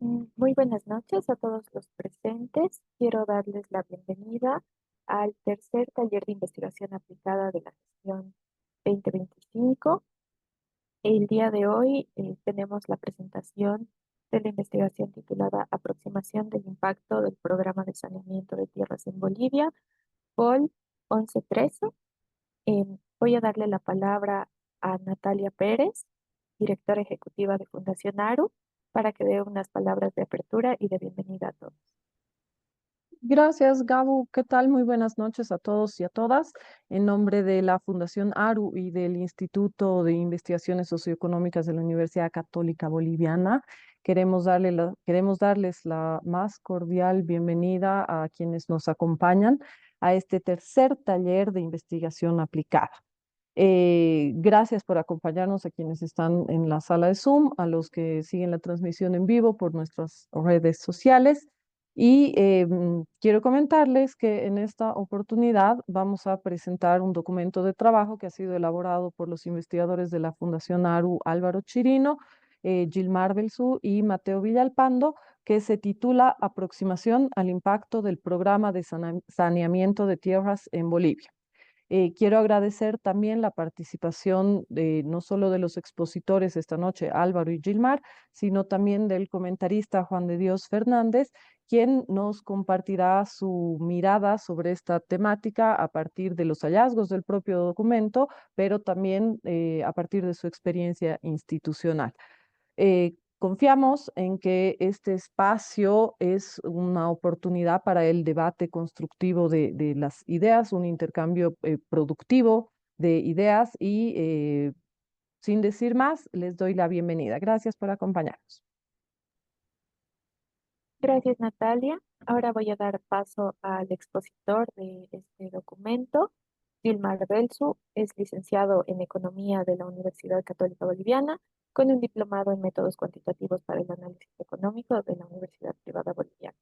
Muy buenas noches a todos los presentes. Quiero darles la bienvenida al tercer taller de investigación aplicada de la gestión 2025. El día de hoy tenemos la presentación de la investigación titulada Aproximación del impacto del programa de saneamiento de tierras en Bolivia, POL 1113. Voy a darle la palabra a Natalia Pérez, directora ejecutiva de Fundación ARU, para que dé unas palabras de apertura y de bienvenida a todos. Gracias, Gabu. ¿Qué tal? Muy buenas noches a todos y a todas. En nombre de la Fundación ARU y del Instituto de Investigaciones Socioeconómicas de la Universidad Católica Boliviana, queremos darles la más cordial bienvenida a quienes nos acompañan a este tercer taller de investigación aplicada. Gracias por acompañarnos a quienes están en la sala de Zoom, a los que siguen la transmisión en vivo por nuestras redes sociales. Quiero comentarles que en esta oportunidad vamos a presentar un documento de trabajo que ha sido elaborado por los investigadores de la Fundación ARU Álvaro Chirino, Gilmar Belzú y Mateo Villalpando, que se titula Aproximación al impacto del programa de saneamiento de tierras en Bolivia. Quiero agradecer también la participación de no solo de los expositores esta noche, Álvaro y Gilmar, sino también del comentarista Juan de Dios Fernández, quien nos compartirá su mirada sobre esta temática a partir de los hallazgos del propio documento, pero también a partir de su experiencia institucional. Confiamos en que este espacio es una oportunidad para el debate constructivo de las ideas, un intercambio productivo de ideas sin decir más, les doy la bienvenida. Gracias por acompañarnos. Gracias, Natalia. Ahora voy a dar paso al expositor de este documento. Gilmar Belzu es licenciado en Economía de la Universidad Católica Boliviana, con un diplomado en métodos cuantitativos para el análisis económico de la Universidad Privada Boliviana.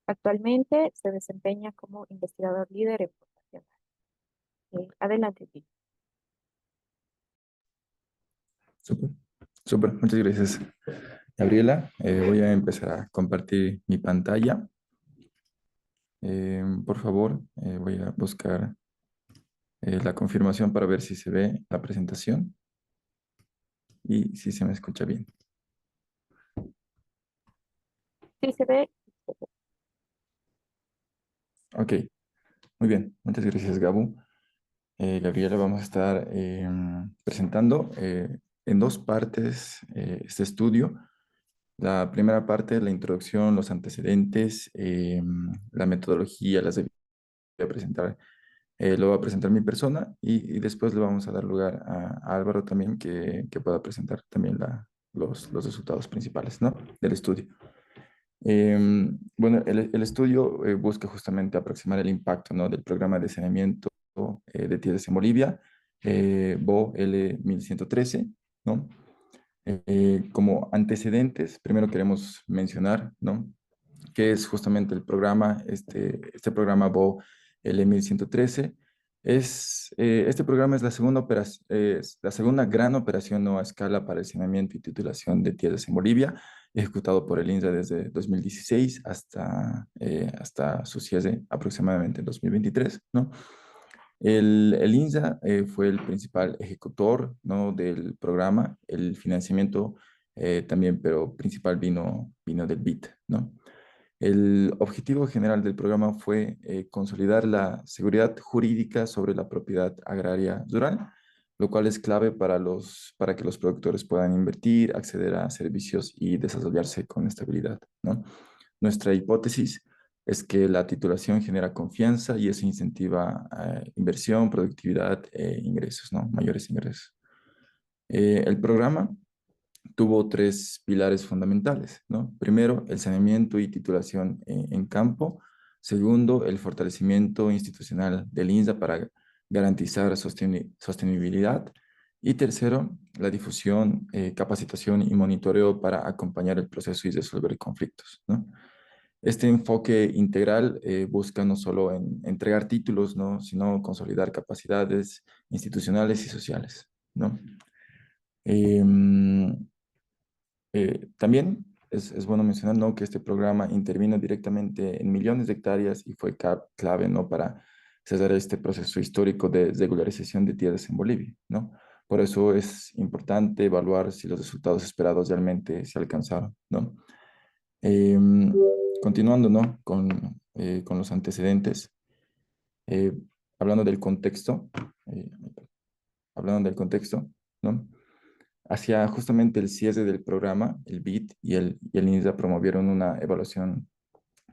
Actualmente se desempeña como investigador líder en Fundación. Adelante, Gil. Súper, súper, muchas gracias, Gabriela. Voy a empezar a compartir mi pantalla. Por favor, voy a buscar la confirmación para ver si se ve la presentación y si se me escucha bien. Sí, se ve. Ok, muy bien. Muchas gracias, Gabu. Gabriela, vamos a estar presentando en dos partes este estudio. La primera parte, la introducción, los antecedentes, la metodología, las voy a presentar, lo va a presentar mi persona y después le vamos a dar lugar a Álvaro también que pueda presentar también los resultados principales, ¿no? Del estudio. Bueno, el estudio busca justamente aproximar el impacto, ¿no? Del programa de saneamiento de tierras en Bolivia, BO L1113, ¿no? Como antecedentes, primero queremos mencionar, ¿no? Que es justamente el programa, este programa BO L1113. Este programa es la es la segunda gran operación no a escala para el saneamiento y titulación de tierras en Bolivia, ejecutado por el INSA desde 2016 hasta su cierre aproximadamente en 2023, ¿no? El INSA fue el principal ejecutor, ¿no? Del programa. El financiamiento también, pero principal vino del BID, ¿no? El objetivo general del programa fue consolidar la seguridad jurídica sobre la propiedad agraria rural, lo cual es clave para que los productores puedan invertir, acceder a servicios y desarrollarse con estabilidad, ¿no? Nuestra hipótesis es que la titulación genera confianza y eso incentiva inversión, productividad e ingresos, ¿no? Mayores ingresos. El programa tuvo tres pilares fundamentales, ¿no? Primero, el saneamiento y titulación en campo. Segundo, el fortalecimiento institucional del INSA para garantizar sostenibilidad. Y tercero, la difusión, capacitación y monitoreo para acompañar el proceso y resolver conflictos, ¿no? Este enfoque integral busca no solo entregar títulos, ¿no? Sino consolidar capacidades institucionales y sociales, ¿no? También es bueno mencionar, ¿no?, que este programa intervino directamente en millones de hectáreas y fue clave, ¿no?, para cesar este proceso histórico de regularización de tierras en Bolivia, ¿no? Por eso es importante evaluar si los resultados esperados realmente se alcanzaron, ¿no? Em, Continuando, ¿no?, con los antecedentes, eh, hablando del contexto, eh, hablando del contexto, ¿no? Hacia justamente el cierre del programa, el BID y el INSA promovieron una evaluación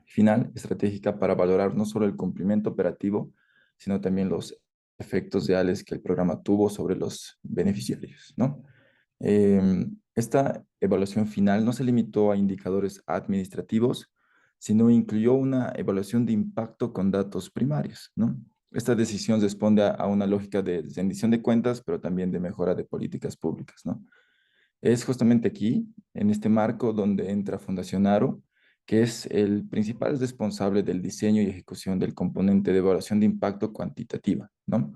final estratégica para valorar no solo el cumplimiento operativo, sino también los efectos reales que el programa tuvo sobre los beneficiarios, ¿no? Esta evaluación final no se limitó a indicadores administrativos, sino incluyó una evaluación de impacto con datos primarios, ¿no? Esta decisión responde a una lógica de rendición de cuentas, pero también de mejora de políticas públicas, ¿no? Es justamente aquí, en este marco, donde entra Fundación Aro, que es el principal responsable del diseño y ejecución del componente de evaluación de impacto cuantitativa, ¿no?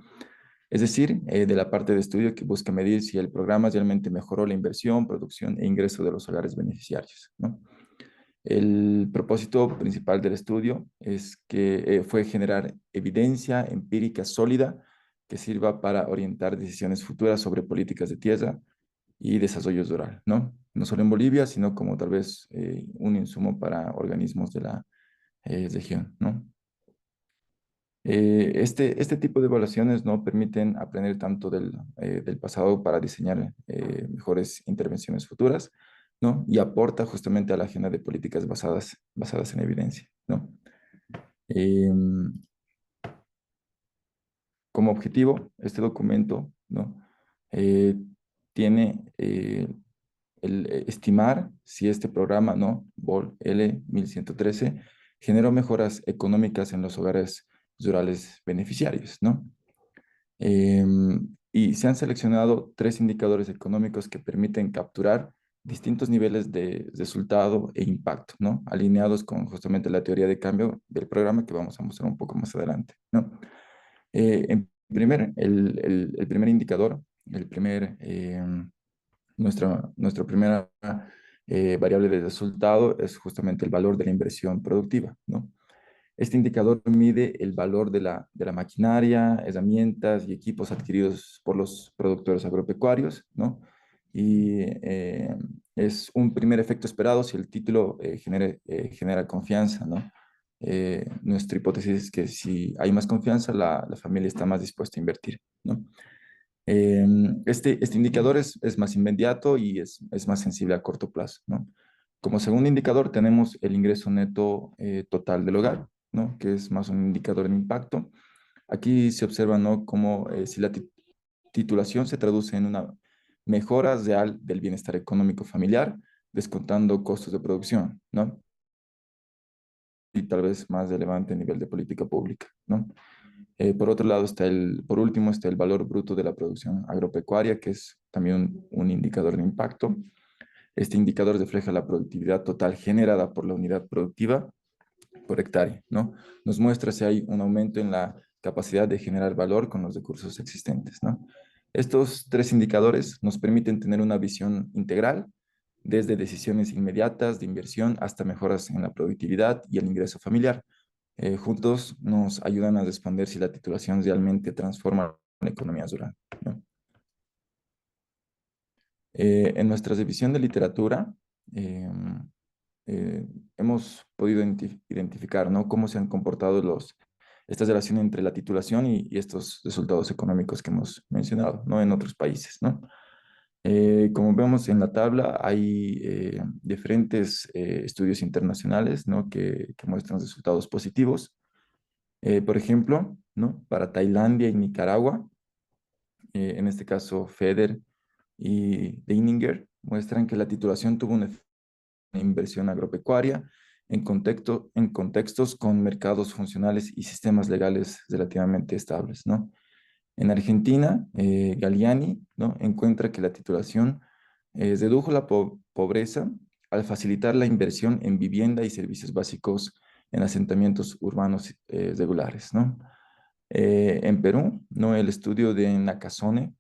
Es decir, de la parte de estudio que busca medir si el programa realmente mejoró la inversión, producción e ingreso de los hogares beneficiarios, ¿no? El propósito principal del estudio es que fue generar evidencia empírica sólida que sirva para orientar decisiones futuras sobre políticas de tierra y desarrollo rural, ¿no? No solo en Bolivia, sino como tal vez un insumo para organismos de la región, ¿no? Este tipo de evaluaciones no permiten aprender tanto del pasado para diseñar mejores intervenciones futuras, ¿no? Y aporta justamente a la agenda de políticas basadas en evidencia, ¿no? Em, Como objetivo, este documento, ¿no?, Eh, tiene el estimar si este programa, ¿no?, BOL L1113, generó mejoras económicas en los hogares rurales beneficiarios, ¿no? Y se han seleccionado 3 indicadores económicos que permiten capturar distintos niveles de resultado e impacto, ¿no?, alineados con justamente la teoría de cambio del programa que vamos a mostrar un poco más adelante, ¿no? El primer indicador, nuestra primera variable de resultado es justamente el valor de la inversión productiva, ¿no? Este indicador mide el valor de la maquinaria, herramientas y equipos adquiridos por los productores agropecuarios, ¿no? Y es un primer efecto esperado si el título genera confianza, ¿no? Nuestra hipótesis es que si hay más confianza, la familia está más dispuesta a invertir, ¿no? Este indicador es más inmediato y es más sensible a corto plazo, ¿no? Como segundo indicador tenemos el ingreso neto total del hogar, ¿no?, que es más un indicador de impacto. Aquí se observa, ¿no?, cómo si la titulación se traduce en una mejora real del bienestar económico familiar, descontando costos de producción, ¿no? Y tal vez más relevante a nivel de política pública, ¿no? Por otro lado por último está el valor bruto de la producción agropecuaria, que es también un indicador de impacto. Este indicador refleja la productividad total generada por la unidad productiva por hectárea, ¿no? Nos muestra si hay un aumento en la capacidad de generar valor con los recursos existentes, ¿no? Estos 3 indicadores nos permiten tener una visión integral, desde decisiones inmediatas de inversión hasta mejoras en la productividad y el ingreso familiar. Juntos nos ayudan a responder si la titulación realmente transforma la economía rural, ¿no? En nuestra revisión de literatura, eh, hemos podido identificar, ¿no?, cómo se han comportado esta relación entre la titulación y estos resultados económicos que hemos mencionado, ¿no?, en otros países, ¿no? Como vemos en la tabla, hay diferentes estudios internacionales, ¿no?, que muestran resultados positivos. Por ejemplo, ¿no?, para Tailandia y Nicaragua, en este caso FEDER y Deininger, muestran que la titulación tuvo un efecto en inversión agropecuaria en contextos con mercados funcionales y sistemas legales relativamente estables, ¿no? En Argentina, Galliani, ¿no?, encuentra que la titulación redujo la pobreza al facilitar la inversión en vivienda y servicios básicos en asentamientos urbanos regulares, ¿no? En Perú, ¿no?, el estudio de Nakasone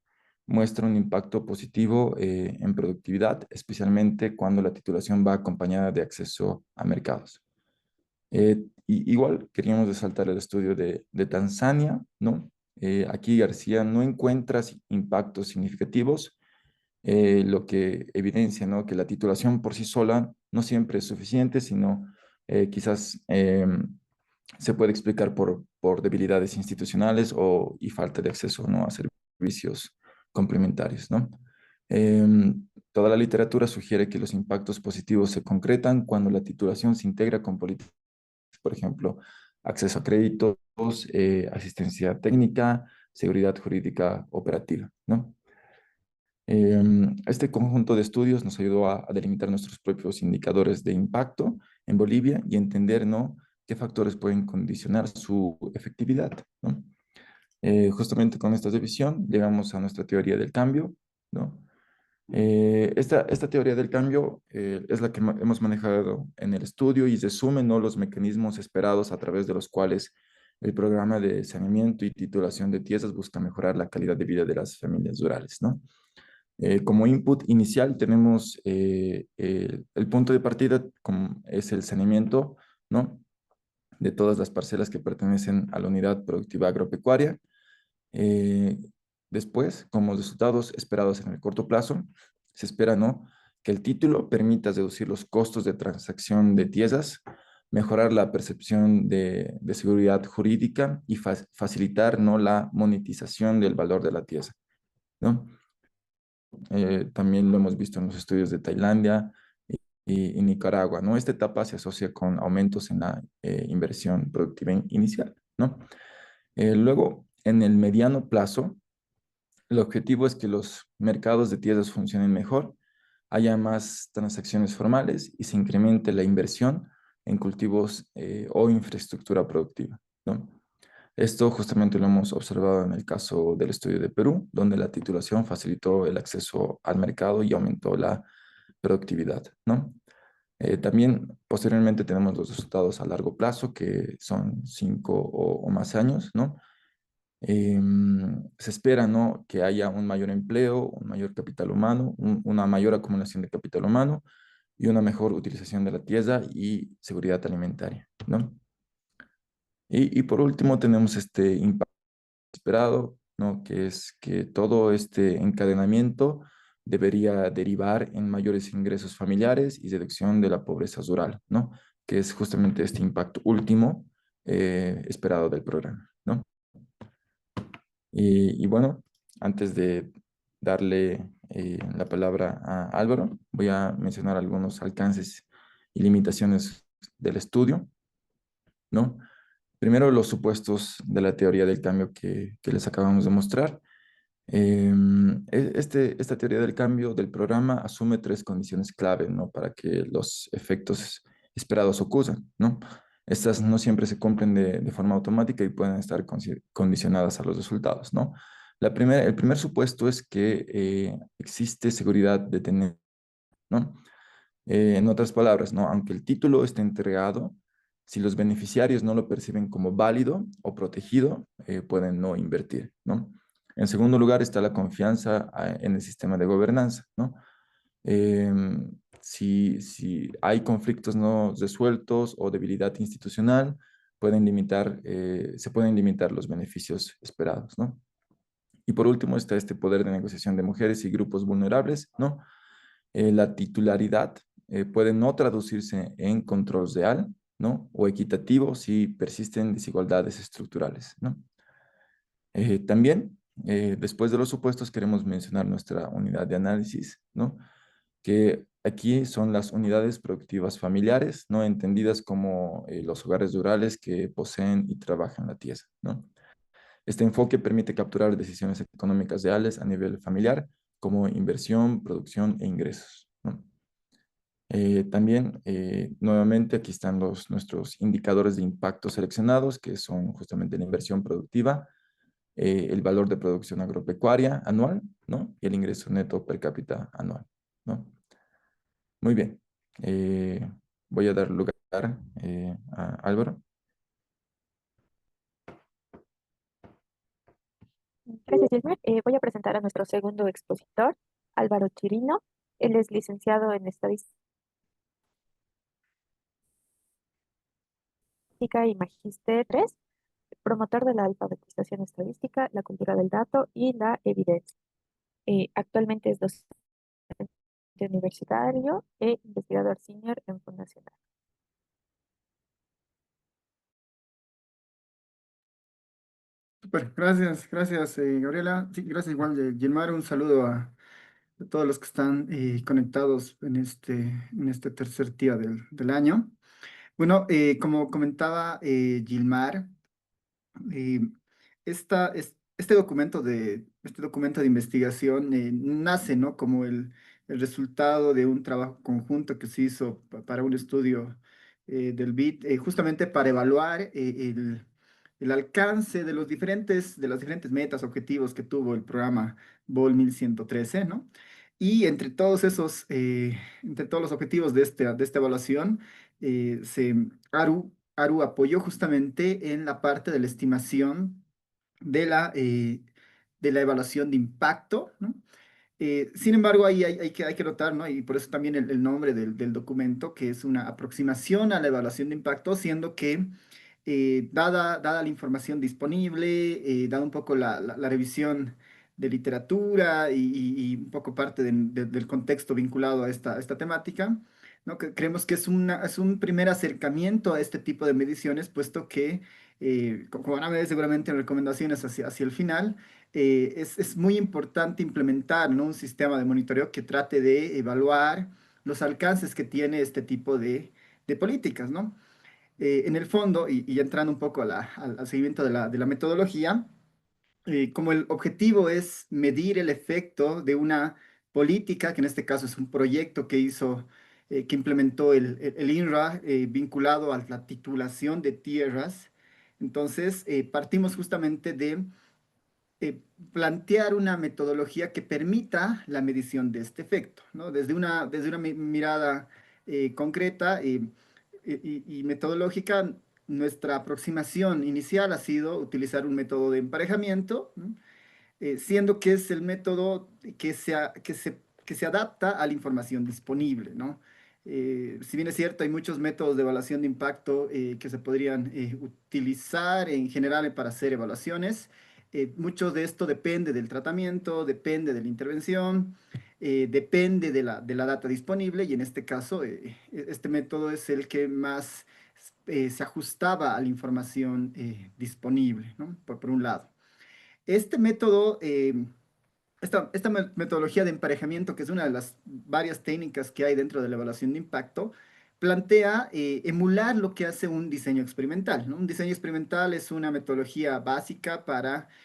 muestra un impacto positivo en productividad, especialmente cuando la titulación va acompañada de acceso a mercados. Igual queríamos resaltar el estudio de Tanzania, ¿no? Aquí García no encuentra impactos significativos, lo que evidencia, ¿no? Que la titulación por sí sola no siempre es suficiente, sino quizás se puede explicar por debilidades institucionales y falta de acceso, ¿no? A servicios complementarios, ¿no? Toda la literatura sugiere que los impactos positivos se concretan cuando la titulación se integra con políticas, por ejemplo, acceso a créditos, asistencia técnica, seguridad jurídica operativa, ¿no? Este conjunto de estudios nos ayudó a delimitar nuestros propios indicadores de impacto en Bolivia y entender, ¿no? Qué factores pueden condicionar su efectividad, ¿no? Justamente con esta división llegamos a nuestra teoría del cambio, ¿no? Esta teoría del cambio es la que hemos manejado en el estudio y resume, ¿no? Los mecanismos esperados a través de los cuales el programa de saneamiento y titulación de tierras busca mejorar la calidad de vida de las familias rurales, ¿no? Como input inicial tenemos el punto de partida es el saneamiento, ¿no? De todas las parcelas que pertenecen a la unidad productiva agropecuaria. Eh, Después, como resultados esperados en el corto plazo, se espera, ¿no? Que el título permita reducir los costos de transacción de tierras, mejorar la percepción de seguridad jurídica y facilitar, ¿no? La monetización del valor de la tierra, ¿no? También lo hemos visto en los estudios de Tailandia y Nicaragua, ¿no? Esta etapa se asocia con aumentos en la inversión productiva inicial, ¿no? Luego, en el mediano plazo, el objetivo es que los mercados de tierras funcionen mejor, haya más transacciones formales y se incremente la inversión en cultivos o infraestructura productiva, ¿no? Esto justamente lo hemos observado en el caso del estudio de Perú, donde la titulación facilitó el acceso al mercado y aumentó la productividad, ¿no? También posteriormente tenemos los resultados a largo plazo, que son 5 o más años, ¿no? Se espera, ¿no? Que haya un mayor empleo, un mayor capital humano, una mayor acumulación de capital humano y una mejor utilización de la tierra y seguridad alimentaria, ¿no? Y por último tenemos este impacto esperado, ¿no? Que es que todo este encadenamiento debería derivar en mayores ingresos familiares y reducción de la pobreza rural, ¿no? Que es justamente este impacto último esperado del programa, ¿no? Y bueno, antes de darle la palabra a Álvaro, voy a mencionar algunos alcances y limitaciones del estudio, ¿no? Primero, los supuestos de la teoría del cambio que les acabamos de mostrar. Esta teoría del cambio del programa asume tres condiciones clave, ¿no? Para que los efectos esperados ocurran, ¿no? Estas no siempre se cumplen de forma automática y pueden estar condicionadas a los resultados, ¿no? El primer supuesto es que existe seguridad de tener, ¿no? En otras palabras, ¿no? Aunque el título esté entregado, si los beneficiarios no lo perciben como válido o protegido, pueden no invertir, ¿no? En segundo lugar está la confianza en el sistema de gobernanza, ¿no? Si hay conflictos no resueltos o debilidad institucional, se pueden limitar los beneficios esperados, ¿no? Y por último está este poder de negociación de mujeres y grupos vulnerables, ¿no? La titularidad puede no traducirse en control real, ¿no? O equitativo si persisten desigualdades estructurales, ¿no? También, después de los supuestos, queremos mencionar nuestra unidad de análisis, ¿no? Que aquí son las unidades productivas familiares, ¿no? Entendidas como los hogares rurales que poseen y trabajan la tierra, ¿no? Este enfoque permite capturar decisiones económicas reales a nivel familiar, como inversión, producción e ingresos, ¿no? También, nuevamente, aquí están nuestros indicadores de impacto seleccionados, que son justamente la inversión productiva, el valor de producción agropecuaria anual, ¿no? Y el ingreso neto per cápita anual, ¿no? Muy bien. Voy a dar lugar a Álvaro. Ok, Gracias, Gilmer. Voy a presentar a nuestro segundo expositor, Álvaro Chirino. Él es licenciado en Estadística y Magíster 3, promotor de la alfabetización estadística, la cultura del dato y la evidencia. Actualmente es docente universitario e investigador senior en Fundación. Super, gracias, gracias, Gabriela. Sí, gracias igual de Gilmar. Un saludo a todos los que están conectados en este tercer día del año. Bueno, como comentaba Gilmar, eh, este documento de investigación nace, ¿no? Como el resultado de un trabajo conjunto que se hizo para un estudio del BID, justamente para evaluar el alcance de de las diferentes metas, objetivos que tuvo el programa BOL 1113, ¿no? Y entre todos los objetivos de esta evaluación, Aru apoyó justamente en la parte de la estimación de la evaluación de impacto, ¿no? Sin embargo, ahí hay que notar, ¿no? Y por eso también el nombre del documento, que es una aproximación a la evaluación de impacto, siendo que dada la información disponible, dada un poco la revisión de literatura y un poco parte del contexto vinculado a esta temática, ¿no? Creemos que es un primer acercamiento a este tipo de mediciones, puesto que, como van a ver seguramente en recomendaciones hacia el final, es muy importante implementar, ¿no? Un sistema de monitoreo que trate de evaluar los alcances que tiene este tipo de políticas, ¿no? En el fondo, y ya entrando un poco al seguimiento de la metodología, como el objetivo es medir el efecto de una política, que en este caso es un proyecto que implementó el INRA, vinculado a la titulación de tierras. Entonces, partimos justamente de eh, plantear una metodología que permita la medición de este efecto, ¿no? Desde una mirada concreta y metodológica, nuestra aproximación inicial ha sido utilizar un método de emparejamiento, ¿no? Siendo que es el método que se adapta a la información disponible, ¿no? Si bien es cierto, hay muchos métodos de evaluación de impacto que se podrían utilizar en general para hacer evaluaciones. Mucho de esto depende del tratamiento, depende de la intervención, depende de la data disponible y en este caso, este método es el que más se ajustaba a la información disponible, ¿no? Por un lado. Este método, metodología de emparejamiento, que es una de las varias técnicas que hay dentro de la evaluación de impacto, plantea emular lo que hace un diseño experimental, ¿no? Un diseño experimental es una metodología básica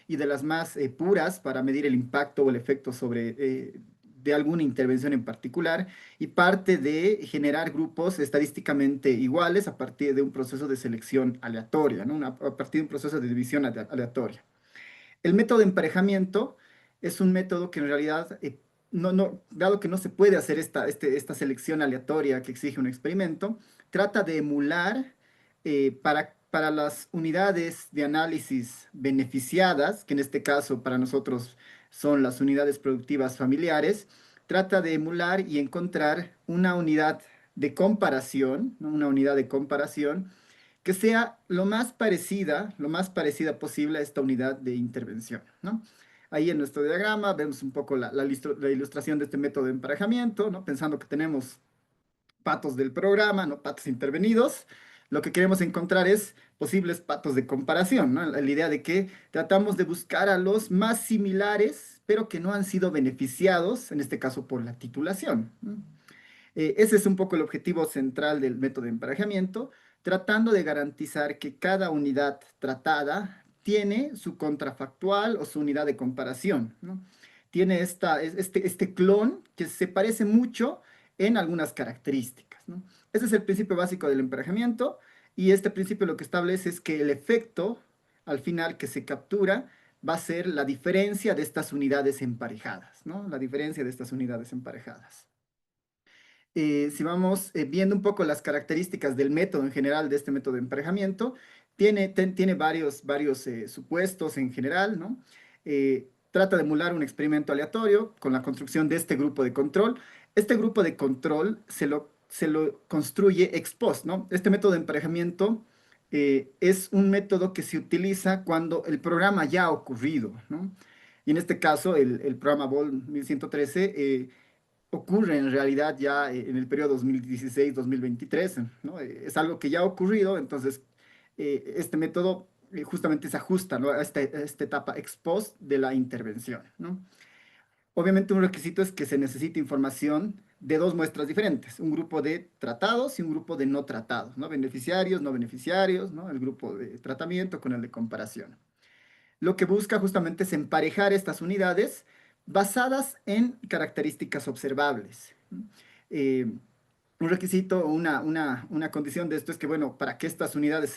y de las más puras para medir el impacto o el efecto de alguna intervención en particular y parte de generar grupos estadísticamente iguales a partir de un proceso de selección aleatoria, ¿no? A partir de un proceso de división aleatoria. El método de emparejamiento es un método que en realidad, dado que no se puede hacer esta selección aleatoria que exige un experimento, trata de emular para las unidades de análisis beneficiadas, que en este caso para nosotros son las unidades productivas familiares, trata de emular y encontrar una unidad de comparación, ¿no? Una unidad de comparación que sea lo más parecida posible a esta unidad de intervención, ¿no? Ahí en nuestro diagrama vemos un poco la ilustración de este método de emparejamiento, ¿no? Pensando que tenemos patos del programa, ¿no? Patos intervenidos. Lo que queremos encontrar es posibles patos de comparación, ¿no? La idea de que tratamos de buscar a los más similares, pero que no han sido beneficiados, en este caso por la titulación, ¿no? Ese es un poco el objetivo central del método de emparejamiento, tratando de garantizar que cada unidad tratada tiene su contrafactual o su unidad de comparación, ¿no? Tiene este clon que se parece mucho en algunas características, ¿no? Ese es el principio básico del emparejamiento y este principio lo que establece es que el efecto al final que se captura va a ser la diferencia de estas unidades emparejadas, ¿no? La diferencia de estas unidades emparejadas. Si vamos viendo un poco las características del método en general, de este método de emparejamiento, tiene varios supuestos en general, ¿no? trata de emular un experimento aleatorio con la construcción de este grupo de control. Este grupo de control se lo construye ex post, ¿no? Este método de emparejamiento es un método que se utiliza cuando el programa ya ha ocurrido, ¿no? Y en este caso, el programa BOL 1113 ocurre en realidad ya en el periodo 2016-2023, ¿no? Es algo que ya ha ocurrido, entonces este método justamente se ajusta, ¿no? A esta etapa ex post de la intervención, ¿no? Obviamente un requisito es que se necesite información de dos muestras diferentes, un grupo de tratados y un grupo de no tratados, ¿no? Beneficiarios, no beneficiarios, ¿no? El grupo de tratamiento con el de comparación. Lo que busca justamente es emparejar estas unidades basadas en características observables. Eh, un requisito o una condición de esto es que, bueno, para que estas unidades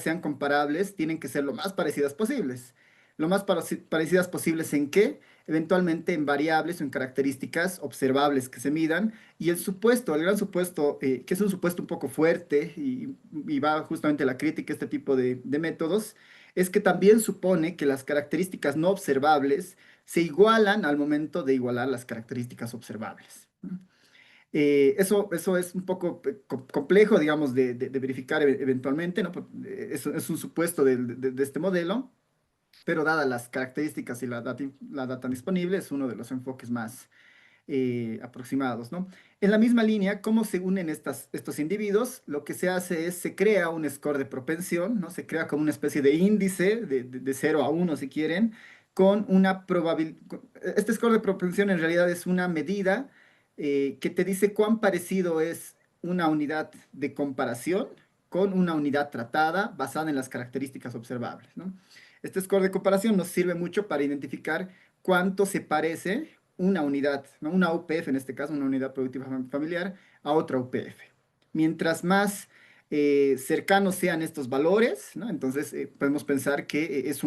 sean comparables, tienen que ser lo más parecidas posibles. Lo más parecidas posibles ¿en qué? Eventualmente en variables o en características observables que se midan. Y el gran supuesto, que es un supuesto un poco fuerte y va justamente la crítica a este tipo de métodos, es que también supone que las características no observables se igualan al momento de igualar las características observables. Eso es un poco complejo, digamos, de verificar eventualmente, ¿no? Eso es un supuesto de este modelo, pero dadas las características y la data disponible, es uno de los enfoques más aproximados, ¿no? En la misma línea, ¿cómo se unen estos individuos? Lo que se hace es, se crea un score de propensión, ¿no? Se crea como una especie de índice de 0 a 1, si quieren, con una probabilidad. Este score de propensión en realidad es una medida que te dice cuán parecido es una unidad de comparación con una unidad tratada basada en las características observables, ¿no? Este score de comparación nos sirve mucho para identificar cuánto se parece una unidad, ¿no? Una UPF en este caso, una unidad productiva familiar, a otra UPF. Mientras más cercanos sean estos valores, ¿no? Entonces podemos pensar que es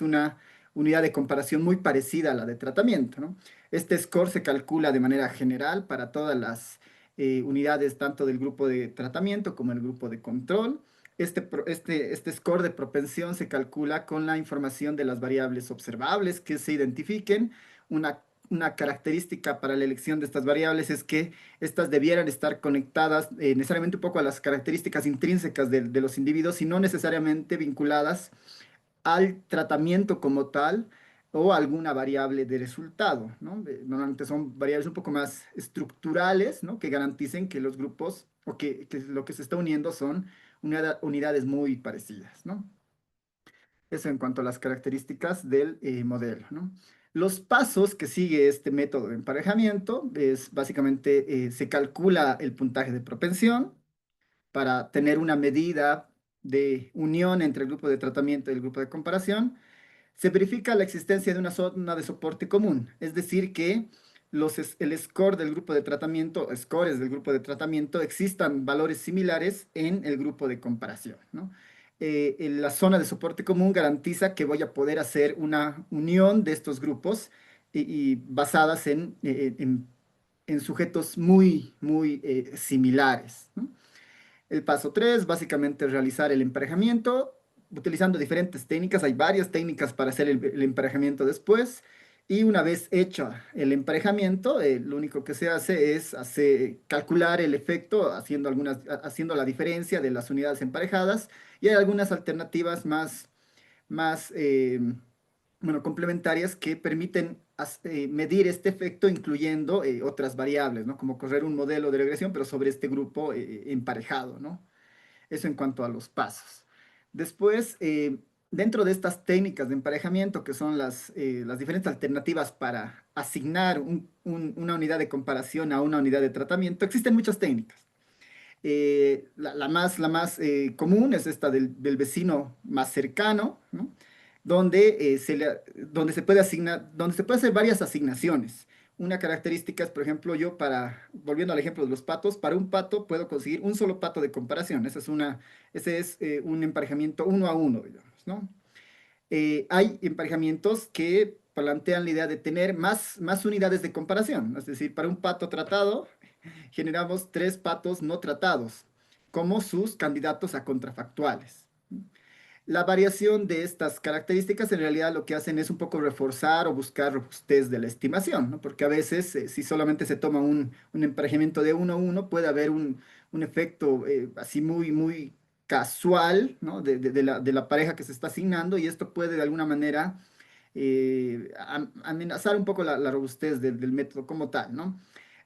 una unidad de comparación muy parecida a la de tratamiento, ¿no? Este score se calcula de manera general para todas las unidades, tanto del grupo de tratamiento como el grupo de control. Este score de propensión se calcula con la información de las variables observables que se identifiquen. Una característica para la elección de estas variables es que estas debieran estar conectadas necesariamente un poco a las características intrínsecas de los individuos y no necesariamente vinculadas al tratamiento como tal o alguna variable de resultado, ¿no? Normalmente son variables un poco más estructurales, ¿no? Que garanticen que los grupos o que lo que se está uniendo son unidades muy parecidas, ¿no? Eso en cuanto a las características del modelo, ¿no? Los pasos que sigue este método de emparejamiento es básicamente se calcula el puntaje de propensión para tener una medida de unión entre el grupo de tratamiento y el grupo de comparación. Se verifica la existencia de una zona de soporte común, es decir, que el score del grupo de tratamiento, scores del grupo de tratamiento, existan valores similares en el grupo de comparación, ¿no? En la zona de soporte común garantiza que voy a poder hacer una unión de estos grupos y basadas en sujetos muy similares, ¿no? El paso 3, básicamente realizar el emparejamiento utilizando diferentes técnicas. Hay varias técnicas para hacer el emparejamiento después. Y una vez hecho el emparejamiento, lo único que se hace es calcular el efecto haciendo la diferencia de las unidades emparejadas. Y hay algunas alternativas más bueno, complementarias que permiten medir este efecto incluyendo otras variables, ¿no? Como correr un modelo de regresión, pero sobre este grupo emparejado, ¿no? Eso en cuanto a los pasos. Después, dentro de estas técnicas de emparejamiento, que son las diferentes alternativas para asignar una unidad de comparación a una unidad de tratamiento, existen muchas técnicas. La más común es esta del vecino más cercano, ¿no? Donde se puede donde se puede hacer varias asignaciones. Una característica es, por ejemplo, volviendo al ejemplo de los patos, para un pato puedo conseguir un solo pato de comparación. Ese es un emparejamiento 1 a 1, digamos, ¿no? Hay emparejamientos que plantean la idea de tener más unidades de comparación. Es decir, para un pato tratado, generamos 3 patos no tratados como sus candidatos a contrafactuales. La variación de estas características en realidad lo que hacen es un poco reforzar o buscar robustez de la estimación, ¿no? Porque a veces si solamente se toma un emparejamiento de 1 a 1, puede haber un efecto así muy casual, ¿no? De la pareja que se está asignando y esto puede de alguna manera amenazar un poco la robustez del método como tal, ¿no?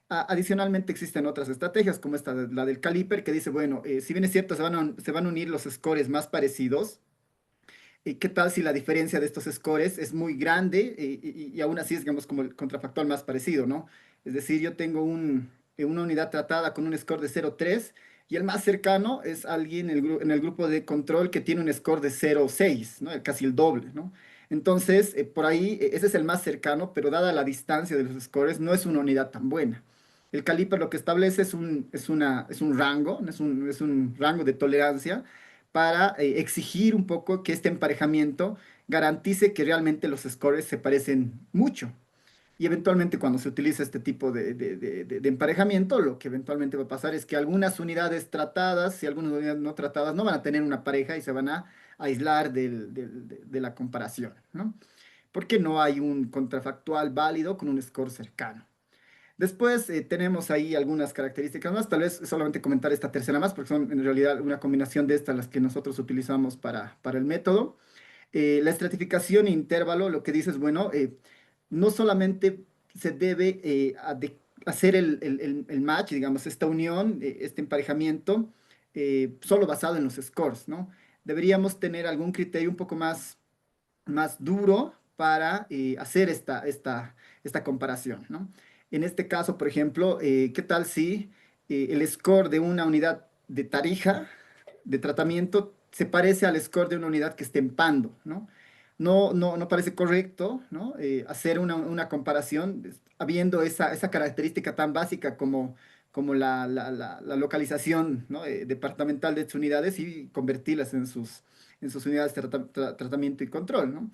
Adicionalmente existen otras estrategias como esta, la del caliper, que dice, bueno, si bien es cierto, se van a unir los scores más parecidos. ¿Qué tal si la diferencia de estos scores es muy grande y aún así es, digamos, como el contrafactual más parecido, ¿no? Es decir, yo tengo una unidad tratada con un score de 0,3 y el más cercano es alguien en el grupo de control que tiene un score de 0,6, ¿no? Casi el doble, ¿no? Entonces, por ahí, ese es el más cercano, pero dada la distancia de los scores, no es una unidad tan buena. El caliper lo que establece es un rango, ¿no? Es un rango de tolerancia para exigir un poco que este emparejamiento garantice que realmente los scores se parecen mucho. Y eventualmente cuando se utiliza este tipo de emparejamiento, lo que eventualmente va a pasar es que algunas unidades tratadas y algunas unidades no tratadas no van a tener una pareja y se van a aislar de la comparación, ¿no? Porque no hay un contrafactual válido con un score cercano. Después tenemos ahí algunas características más, tal vez solamente comentar esta tercera más, porque son en realidad una combinación de estas las que nosotros utilizamos para el método. La estratificación e intervalo, lo que dice es, bueno, no solamente se debe hacer el match, digamos, esta unión, este emparejamiento, solo basado en los scores, ¿no? Deberíamos tener algún criterio un poco más duro para hacer esta comparación, ¿no? En este caso, por ejemplo, ¿qué tal si el score de una unidad de tarija de tratamiento se parece al score de una unidad que esté en Pando, ¿no? No parece correcto, ¿no? Hacer una comparación habiendo esa característica tan básica como la localización, ¿no? Departamental de estas unidades y convertirlas en sus unidades de tratamiento y control, ¿no?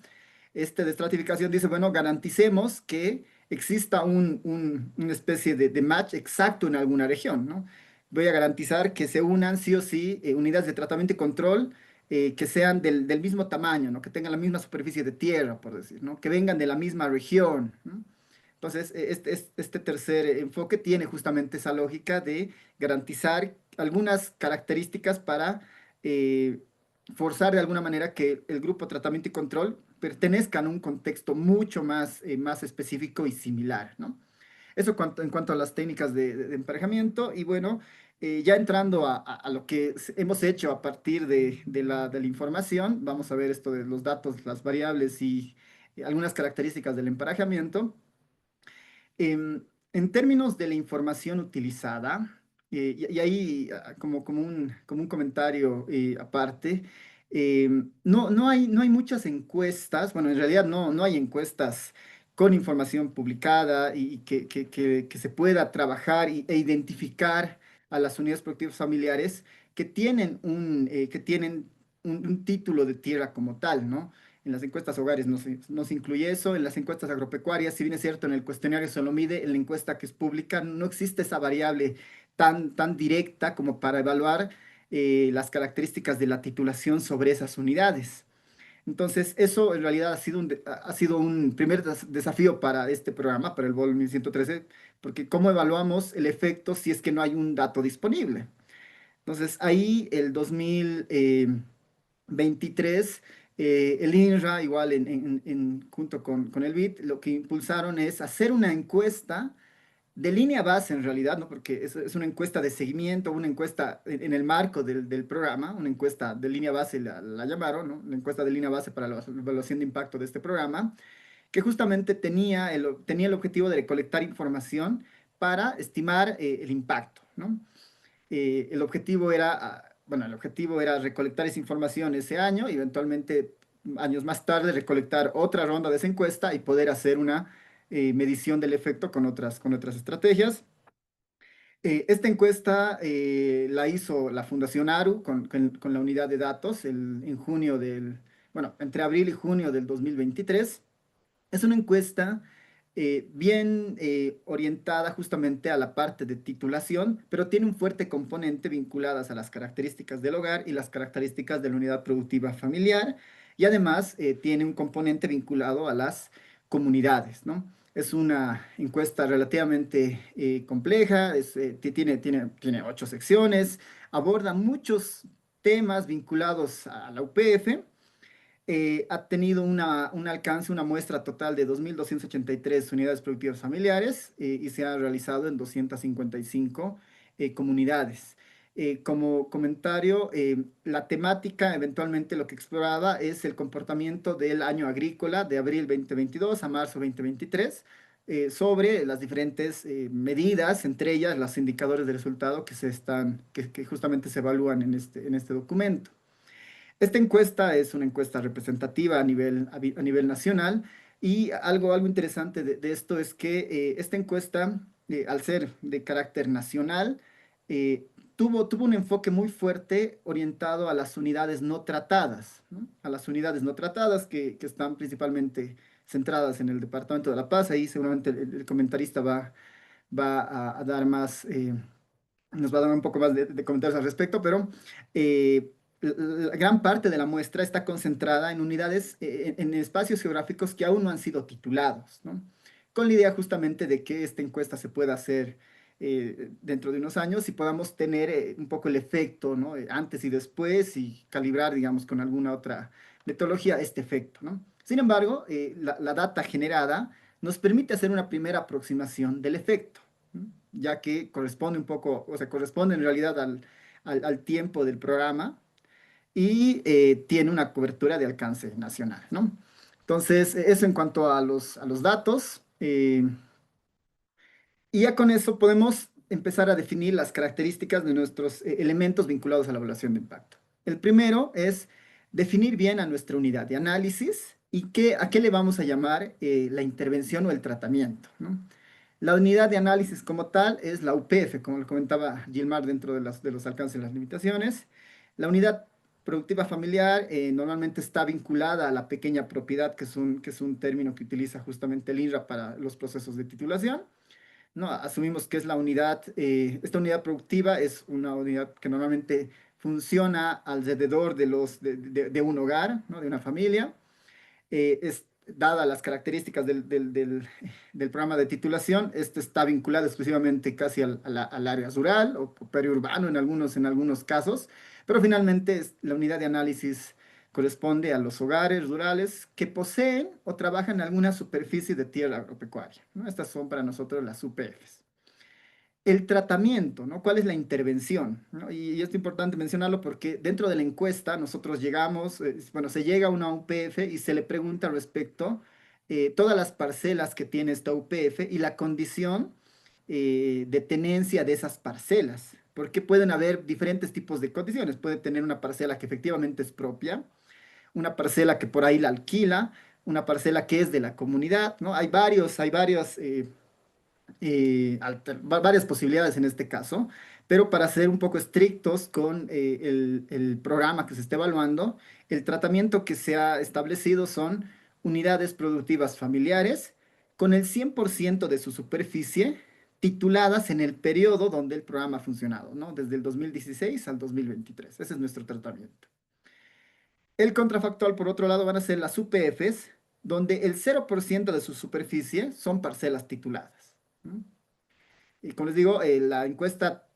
Este de estratificación dice, bueno, garanticemos que exista una especie de match exacto en alguna región, ¿no? Voy a garantizar que se unan sí o sí unidades de tratamiento y control que sean del mismo tamaño, ¿no? Que tengan la misma superficie de tierra, por decir, ¿no? Que vengan de la misma región, ¿no? Entonces, este tercer enfoque tiene justamente esa lógica de garantizar algunas características para eh, forzar de alguna manera que el grupo tratamiento y control pertenezcan a un contexto mucho más específico y similar, ¿no? Eso en cuanto a las técnicas de emparejamiento y bueno, ya entrando a lo que hemos hecho a partir de la información, vamos a ver esto de los datos, las variables y algunas características del emparejamiento. En términos de la información utilizada, y ahí como un comentario aparte, no hay muchas encuestas, bueno, en realidad no hay encuestas con información publicada y que se pueda trabajar e identificar a las unidades productivas familiares que tienen un título de tierra como tal, ¿no? En las encuestas hogares no se incluye eso, en las encuestas agropecuarias, si bien es cierto, en el cuestionario se lo mide, en la encuesta que es pública no existe esa variable tan directa como para evaluar las características de la titulación sobre esas unidades. Entonces, eso en realidad ha sido un primer desafío para este programa, para el BOL 1113, porque ¿cómo evaluamos el efecto si es que no hay un dato disponible? Entonces, ahí el 2023, el INRA, igual junto con el BID, lo que impulsaron es hacer una encuesta de línea base en realidad, ¿no? Porque es una encuesta de seguimiento, una encuesta en el marco del programa, una encuesta de línea base la llamaron, ¿no? La encuesta de línea base para la evaluación de impacto de este programa, que justamente tenía el objetivo de recolectar información para estimar el impacto, ¿no? El objetivo era recolectar esa información ese año y eventualmente años más tarde recolectar otra ronda de esa encuesta y poder hacer una medición del efecto con otras estrategias. Esta encuesta la hizo la Fundación ARU con la unidad de datos entre abril y junio del 2023. Es una encuesta bien orientada justamente a la parte de titulación, pero tiene un fuerte componente vinculadas a las características del hogar y las características de la unidad productiva familiar, y además tiene un componente vinculado a las comunidades, ¿no? Es una encuesta relativamente compleja, tiene 8 secciones, aborda muchos temas vinculados a la UPF. Ha tenido un alcance, una muestra total de 2.283 unidades productivas familiares y se ha realizado en 255 comunidades. Como comentario, la temática, eventualmente lo que exploraba es el comportamiento del año agrícola de abril 2022 a marzo 2023, sobre las diferentes medidas, entre ellas los indicadores de resultado que justamente se evalúan en este documento. Esta encuesta es una encuesta representativa a nivel nacional, y algo interesante de esto es que esta encuesta, al ser de carácter nacional, eh, tuvo un enfoque muy fuerte orientado a las unidades no tratadas, ¿no? A las unidades no tratadas que están principalmente centradas en el Departamento de La Paz. Ahí seguramente el comentarista va a dar más, nos va a dar un poco más de comentarios al respecto, pero la gran parte de la muestra está concentrada en unidades, en espacios geográficos que aún no han sido titulados, ¿no? Con la idea justamente de que esta encuesta se pueda hacer dentro de unos años y podamos tener un poco el efecto, ¿no? Antes y después, y calibrar, digamos, con alguna otra metodología este efecto, ¿no? Sin embargo, la data generada nos permite hacer una primera aproximación del efecto, ¿no? Ya que corresponde un poco, o sea, corresponde en realidad al tiempo del programa, y tiene una cobertura de alcance nacional, ¿no? Entonces, eso en cuanto a los datos. Y ya con eso podemos empezar a definir las características de nuestros elementos vinculados a la evaluación de impacto. El primero es definir bien a nuestra unidad de análisis y a qué le vamos a llamar la intervención o el tratamiento, ¿no? La unidad de análisis como tal es la UPF, como lo comentaba Gilmar dentro de los alcances y las limitaciones. La unidad productiva familiar normalmente está vinculada a la pequeña propiedad, que es un término que utiliza justamente el INRA para los procesos de titulación, ¿no? Asumimos que es la unidad, esta unidad productiva es una unidad que normalmente funciona alrededor de un hogar, ¿no? De una familia. Dada las características del programa de titulación, este está vinculado exclusivamente casi al área rural o periurbano en algunos casos, pero finalmente la unidad de análisis corresponde a los hogares rurales que poseen o trabajan en alguna superficie de tierra agropecuaria, ¿no? Estas son para nosotros las UPFs. El tratamiento, ¿no? ¿Cuál es la intervención? ¿No? Y esto es importante mencionarlo porque dentro de la encuesta nosotros llegamos, bueno, se llega a una UPF y se le pregunta respecto todas las parcelas que tiene esta UPF y la condición de tenencia de esas parcelas, porque pueden haber diferentes tipos de condiciones. Puede tener una parcela que efectivamente es propia, una parcela que por ahí la alquila, una parcela que es de la comunidad, ¿no? Hay varios varias posibilidades en este caso, pero para ser un poco estrictos con el programa que se está evaluando, el tratamiento que se ha establecido son unidades productivas familiares con el 100% de su superficie tituladas en el periodo donde el programa ha funcionado, ¿no? Desde el 2016 al 2023. Ese es nuestro tratamiento. El contrafactual, por otro lado, van a ser las UPFs, donde el 0% de su superficie son parcelas tituladas, ¿no? Y como les digo, la encuesta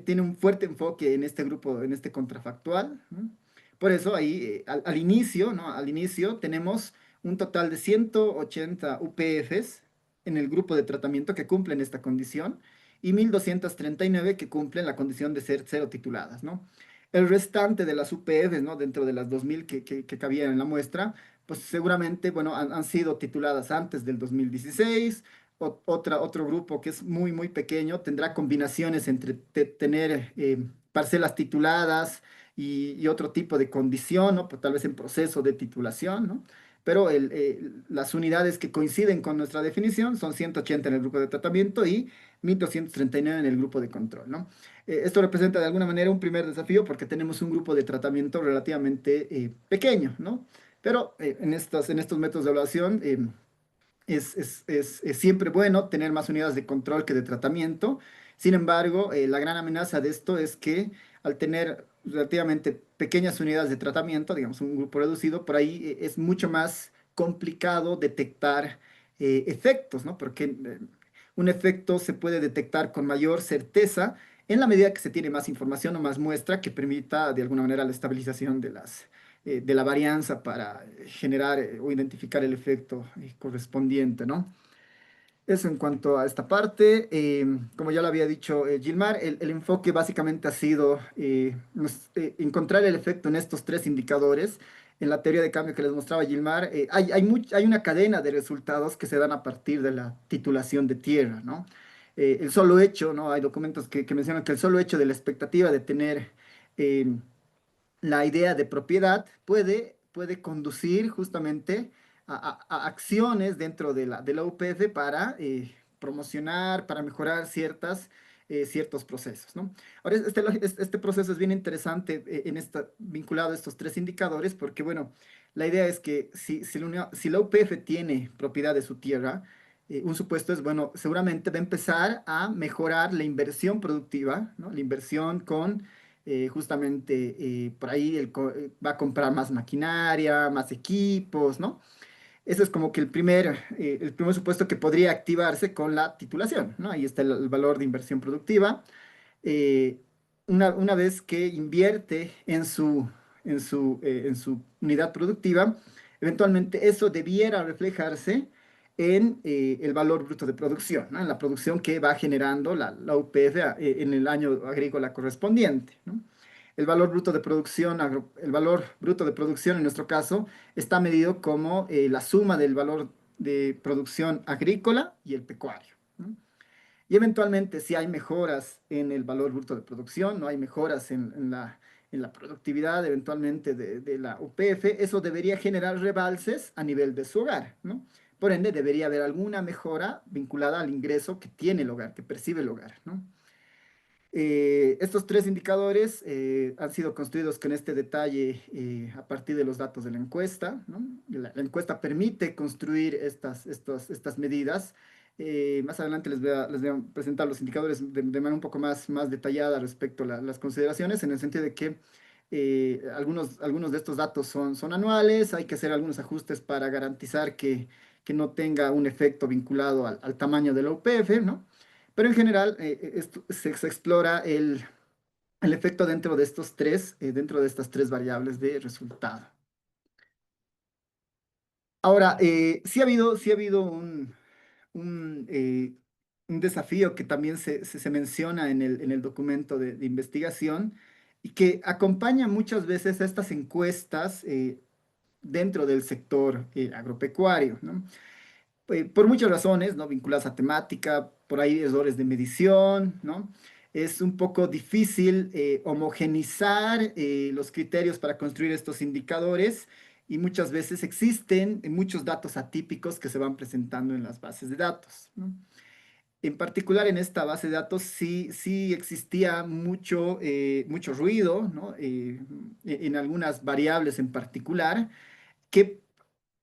tiene un fuerte enfoque en este grupo, en este contrafactual, ¿no? Por eso ahí, al inicio, ¿no? Al inicio tenemos un total de 180 UPFs en el grupo de tratamiento que cumplen esta condición y 1.239 que cumplen la condición de ser cero tituladas, ¿no? El restante de las UPFs, ¿no? Dentro de las 2.000 que cabían en la muestra, pues seguramente, bueno, han sido tituladas antes del 2016. Otro grupo que es muy pequeño tendrá combinaciones entre tener parcelas tituladas y otro tipo de condición, ¿no? Pues tal vez en proceso de titulación, ¿no? Pero las unidades que coinciden con nuestra definición son 180 en el grupo de tratamiento y 1.239 en el grupo de control, ¿no? Esto representa de alguna manera un primer desafío porque tenemos un grupo de tratamiento relativamente pequeño, ¿no? Pero en estos métodos de evaluación es siempre bueno tener más unidades de control que de tratamiento. Sin embargo, la gran amenaza de esto es que al tener relativamente pequeñas unidades de tratamiento, digamos un grupo reducido, por ahí es mucho más complicado detectar efectos, ¿no? Porque un efecto se puede detectar con mayor certeza en la medida que se tiene más información o más muestra que permita de alguna manera la estabilización de la varianza para generar o identificar el efecto correspondiente, ¿no? Eso en cuanto a esta parte. Como ya lo había dicho Gilmar, el enfoque básicamente ha sido encontrar el efecto en estos tres indicadores. En la teoría de cambio que les mostraba Gilmar, hay una cadena de resultados que se dan a partir de la titulación de tierra, ¿no? El solo hecho, ¿no? Hay documentos que mencionan que el solo hecho de la expectativa de tener eh, la idea de propiedad puede conducir justamente a acciones dentro de la UPF para promocionar, para mejorar ciertos procesos, ¿no? Ahora, este proceso es bien interesante vinculado a estos tres indicadores, porque, bueno, la idea es que si la UPF tiene propiedad de su tierra, un supuesto es, bueno, seguramente va a empezar a mejorar la inversión productiva, ¿no? La inversión con justamente por ahí va a comprar más maquinaria, más equipos, ¿no? Eso es como que el primer supuesto que podría activarse con la titulación, ¿no? Ahí está el valor de inversión productiva. Eh, una vez que invierte en su unidad productiva, eventualmente eso debiera reflejarse en el valor bruto de producción, ¿no? En la producción que va generando la UPF en el año agrícola correspondiente, ¿no? El valor bruto de producción en nuestro caso está medido como la suma del valor de producción agrícola y el pecuario, ¿no? Y eventualmente, si hay mejoras en el valor bruto de producción, no hay mejoras en la productividad eventualmente de la UPF, eso debería generar rebalses a nivel de su hogar, ¿no? Por ende, debería haber alguna mejora vinculada al ingreso que tiene el hogar, que percibe el hogar, ¿no? Estos tres indicadores han sido construidos con este detalle a partir de los datos de la encuesta, ¿no? La encuesta permite construir estas medidas. Más adelante les voy a presentar los indicadores de manera un poco más detallada respecto a las consideraciones, en el sentido de que algunos de estos datos son anuales, hay que hacer algunos ajustes para garantizar que no tenga un efecto vinculado al tamaño de la UPF, ¿no? Pero en general se explora el efecto dentro de estas tres variables de resultado. Ahora, sí ha habido un, eh, un desafío que también se menciona en el documento de investigación y que acompaña muchas veces a estas encuestas dentro del sector agropecuario, ¿no? Por muchas razones, ¿no? Vinculadas a temática, por ahí errores de medición, ¿no? Es un poco difícil homogenizar los criterios para construir estos indicadores y muchas veces existen muchos datos atípicos que se van presentando en las bases de datos, ¿no? En particular en esta base de datos sí existía mucho ruido, ¿no? En algunas variables en particular que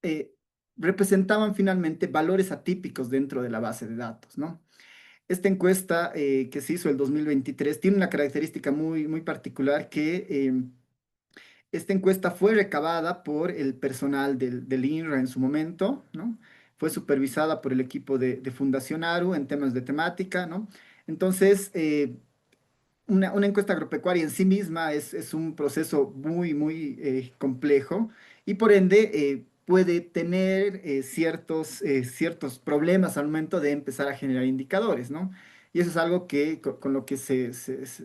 eh, representaban finalmente valores atípicos dentro de la base de datos, ¿no? Esta encuesta que se hizo el 2023 tiene una característica muy particular que esta encuesta fue recabada por el personal del INRA en su momento, ¿no? Fue supervisada por el equipo de Fundación ARU en temas de temática, ¿no? Entonces, una encuesta agropecuaria en sí misma es un proceso muy complejo y por ende puede tener ciertos problemas al momento de empezar a generar indicadores, ¿no? Y eso es algo que con lo que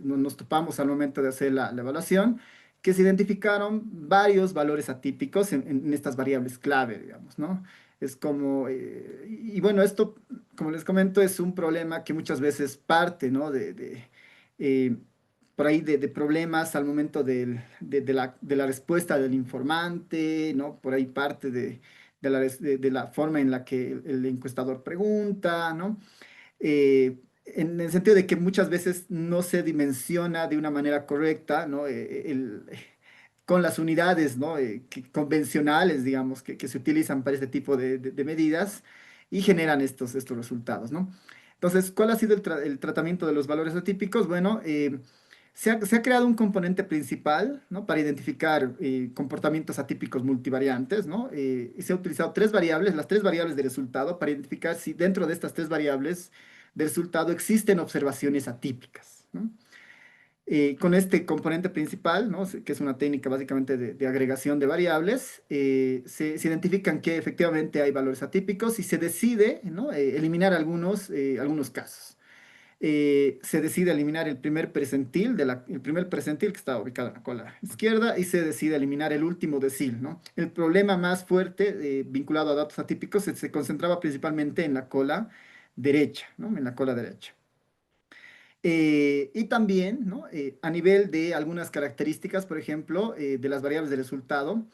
nos topamos al momento de hacer la evaluación, que se identificaron varios valores atípicos en estas variables clave, digamos, ¿no? Es como, y bueno, esto, como les comento, es un problema que muchas veces parte, ¿no? Eh, por ahí de problemas al momento de la respuesta del informante, ¿no? Por ahí parte de la forma en la que el encuestador pregunta, ¿no? En el sentido de que muchas veces no se dimensiona de una manera correcta, ¿no? Con las unidades, ¿no? Convencionales, digamos, que se utilizan para este tipo de medidas. y generan estos resultados, ¿no? Entonces, ¿cuál ha sido el tratamiento de los valores atípicos? Bueno, se ha creado un componente principal, ¿no? Para identificar comportamientos atípicos multivariantes, ¿no? Y se ha utilizado tres variables, las tres variables de resultado, para identificar si dentro de estas tres variables de resultado existen observaciones atípicas, ¿no? Con este componente principal, ¿no? Que es una técnica básicamente de agregación de variables, se identifican que efectivamente hay valores atípicos y se decide, ¿no? Eliminar algunos casos. Se decide eliminar el primer presentil, el primer presentil que está ubicado en la cola izquierda, y se decide eliminar el último decil, ¿no? El problema más fuerte vinculado a datos atípicos se concentraba principalmente en la cola derecha, ¿no? En la cola derecha. Y también, ¿no? A nivel de algunas características, por ejemplo, de las variables de resultado,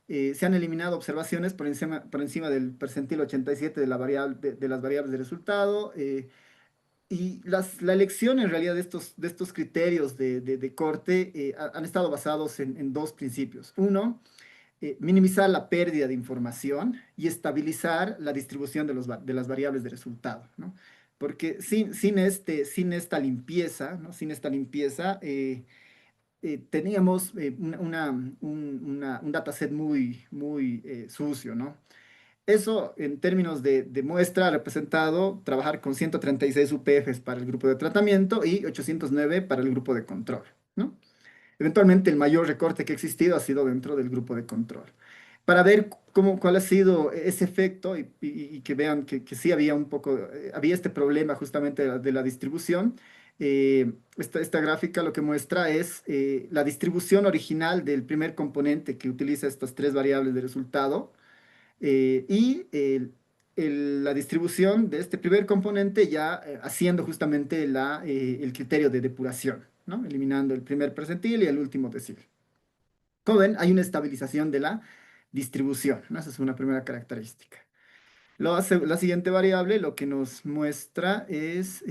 se han eliminado observaciones por encima del percentil 87 de las variables de resultado. Y la elección en realidad de estos criterios de corte han estado basados en dos principios. Uno, minimizar la pérdida de información y estabilizar la distribución de las variables de resultado, ¿no? Porque sin esta limpieza, ¿no? Sin esta limpieza, teníamos un dataset muy sucio, ¿no? Eso en términos de muestra ha representado trabajar con 136 UPFs para el grupo de tratamiento y 809 para el grupo de control, ¿no? Eventualmente el mayor recorte que ha existido ha sido dentro del grupo de control. Para ver cuál ha sido ese efecto y que vean que sí había había este problema justamente de la distribución. Esta gráfica lo que muestra es la distribución original del primer componente que utiliza estas tres variables de resultado y la distribución de este primer componente ya haciendo justamente el criterio de depuración, ¿no? Eliminando el primer percentil y el último decil. Como ven, hay una estabilización de la distribución, ¿no? Esa es una primera característica. La siguiente variable lo que nos muestra es,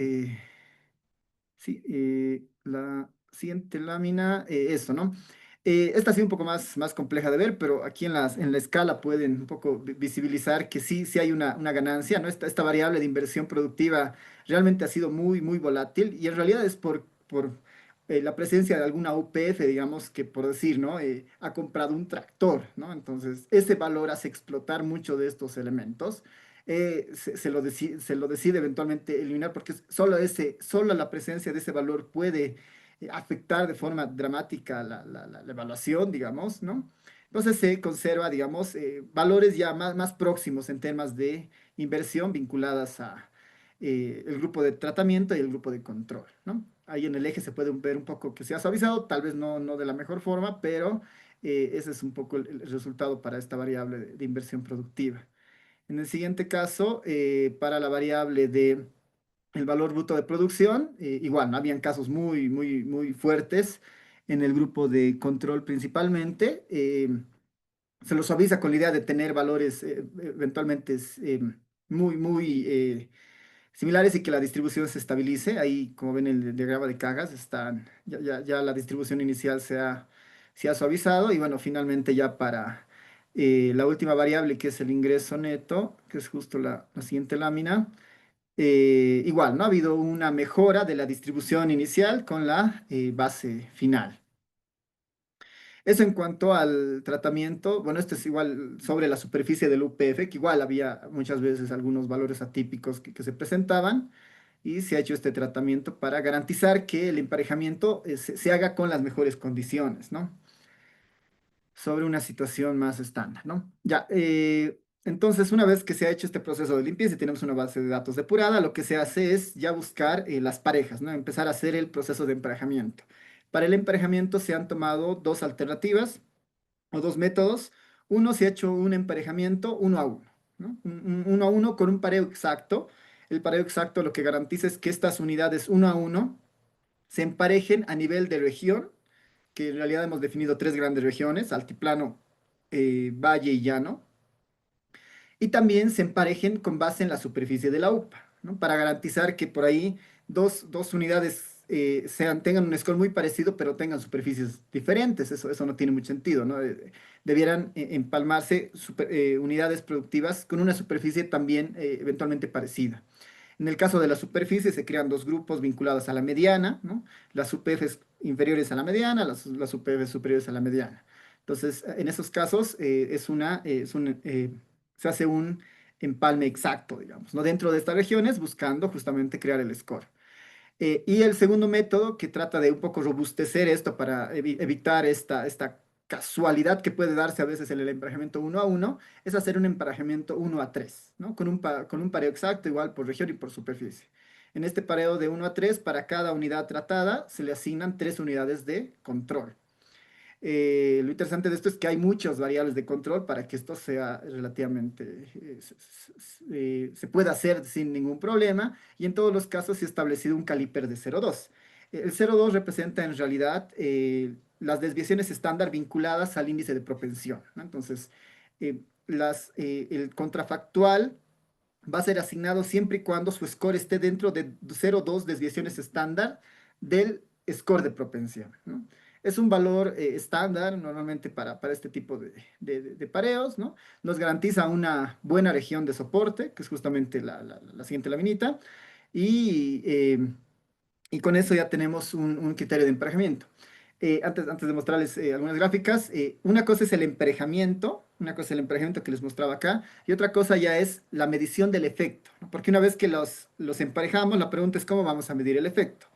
sí, la siguiente lámina, eso, ¿no? Esta ha sido un poco más compleja de ver, pero aquí en la escala pueden un poco visibilizar que sí hay una ganancia, ¿no? Esta variable de inversión productiva realmente ha sido muy volátil y en realidad es por la presencia de alguna UPF, digamos, que por decir, ¿no? Ha comprado un tractor, ¿no? Entonces, ese valor hace explotar mucho de estos elementos. Se lo decide eventualmente eliminar porque solo la presencia de ese valor puede afectar de forma dramática la evaluación, digamos, ¿no? Entonces se conserva, digamos, valores ya más próximos en temas de inversión vinculadas a el grupo de tratamiento y el grupo de control, ¿no? Ahí en el eje se puede ver un poco que se ha suavizado, tal vez no de la mejor forma, pero ese es un poco el resultado para esta variable de inversión productiva. En el siguiente caso, para la variable de el valor bruto de producción, igual, ¿no? Habían casos muy fuertes en el grupo de control principalmente. Se lo suaviza con la idea de tener valores eventualmente muy similares y que la distribución se estabilice. Ahí, como ven en el diagrama de cajas, ya la distribución inicial se ha suavizado y bueno, finalmente ya para la última variable que es el ingreso neto, que es justo la siguiente lámina. Igual, ¿no? Ha habido una mejora de la distribución inicial con la base final. Eso en cuanto al tratamiento, bueno, esto es igual sobre la superficie del UPF, que igual había muchas veces algunos valores atípicos que se presentaban y se ha hecho este tratamiento para garantizar que el emparejamiento se haga con las mejores condiciones, ¿no? Sobre una situación más estándar, ¿no? Ya, entonces una vez que se ha hecho este proceso de limpieza y tenemos una base de datos depurada, lo que se hace es ya buscar las parejas, ¿no? Empezar a hacer el proceso de emparejamiento. Para el emparejamiento se han tomado dos alternativas o dos métodos. Uno, se ha hecho un emparejamiento uno a uno, ¿no? Uno a uno con un pareo exacto. El pareo exacto lo que garantiza es que estas unidades uno a uno se emparejen a nivel de región, que en realidad hemos definido tres grandes regiones: altiplano, valle y llano, y también se emparejen con base en la superficie de la UPA, ¿no? Para garantizar que por ahí dos unidades tengan un score muy parecido, pero tengan superficies diferentes. Eso no tiene mucho sentido, ¿no? Debieran empalmarse unidades productivas con una superficie también eventualmente parecida. En el caso de la superficie se crean dos grupos vinculados a la mediana, ¿no? Las UPFs inferiores a la mediana, las UPFs superiores a la mediana. Entonces, en esos casos se hace un empalme exacto, digamos, ¿no? Dentro de estas regiones, buscando justamente crear el score. Y el segundo método que trata de un poco robustecer esto para evitar esta casualidad que puede darse a veces en el emparejamiento 1 a 1, es hacer un emparejamiento 1 a 3, ¿no? Con un pareo exacto igual por región y por superficie. En este pareo de 1 a 3, para cada unidad tratada se le asignan 3 unidades de control. Lo interesante de esto es que hay muchas variables de control para que esto sea relativamente, se pueda hacer sin ningún problema, y en todos los casos se ha establecido un caliper de 0,2. El 0,2 representa en realidad las desviaciones estándar vinculadas al índice de propensión, ¿no? Entonces, el contrafactual va a ser asignado siempre y cuando su score esté dentro de 0,2 desviaciones estándar del score de propensión, ¿no? Es un valor estándar normalmente para este tipo de pareos, ¿no? Nos garantiza una buena región de soporte, que es justamente la siguiente laminita, y, eh, y con eso ya tenemos un criterio de emparejamiento. Antes de mostrarles algunas gráficas, una cosa es el emparejamiento, una cosa es el emparejamiento que les mostraba acá, y otra cosa ya es la medición del efecto, ¿no? Porque una vez que los emparejamos, la pregunta es cómo vamos a medir el efecto.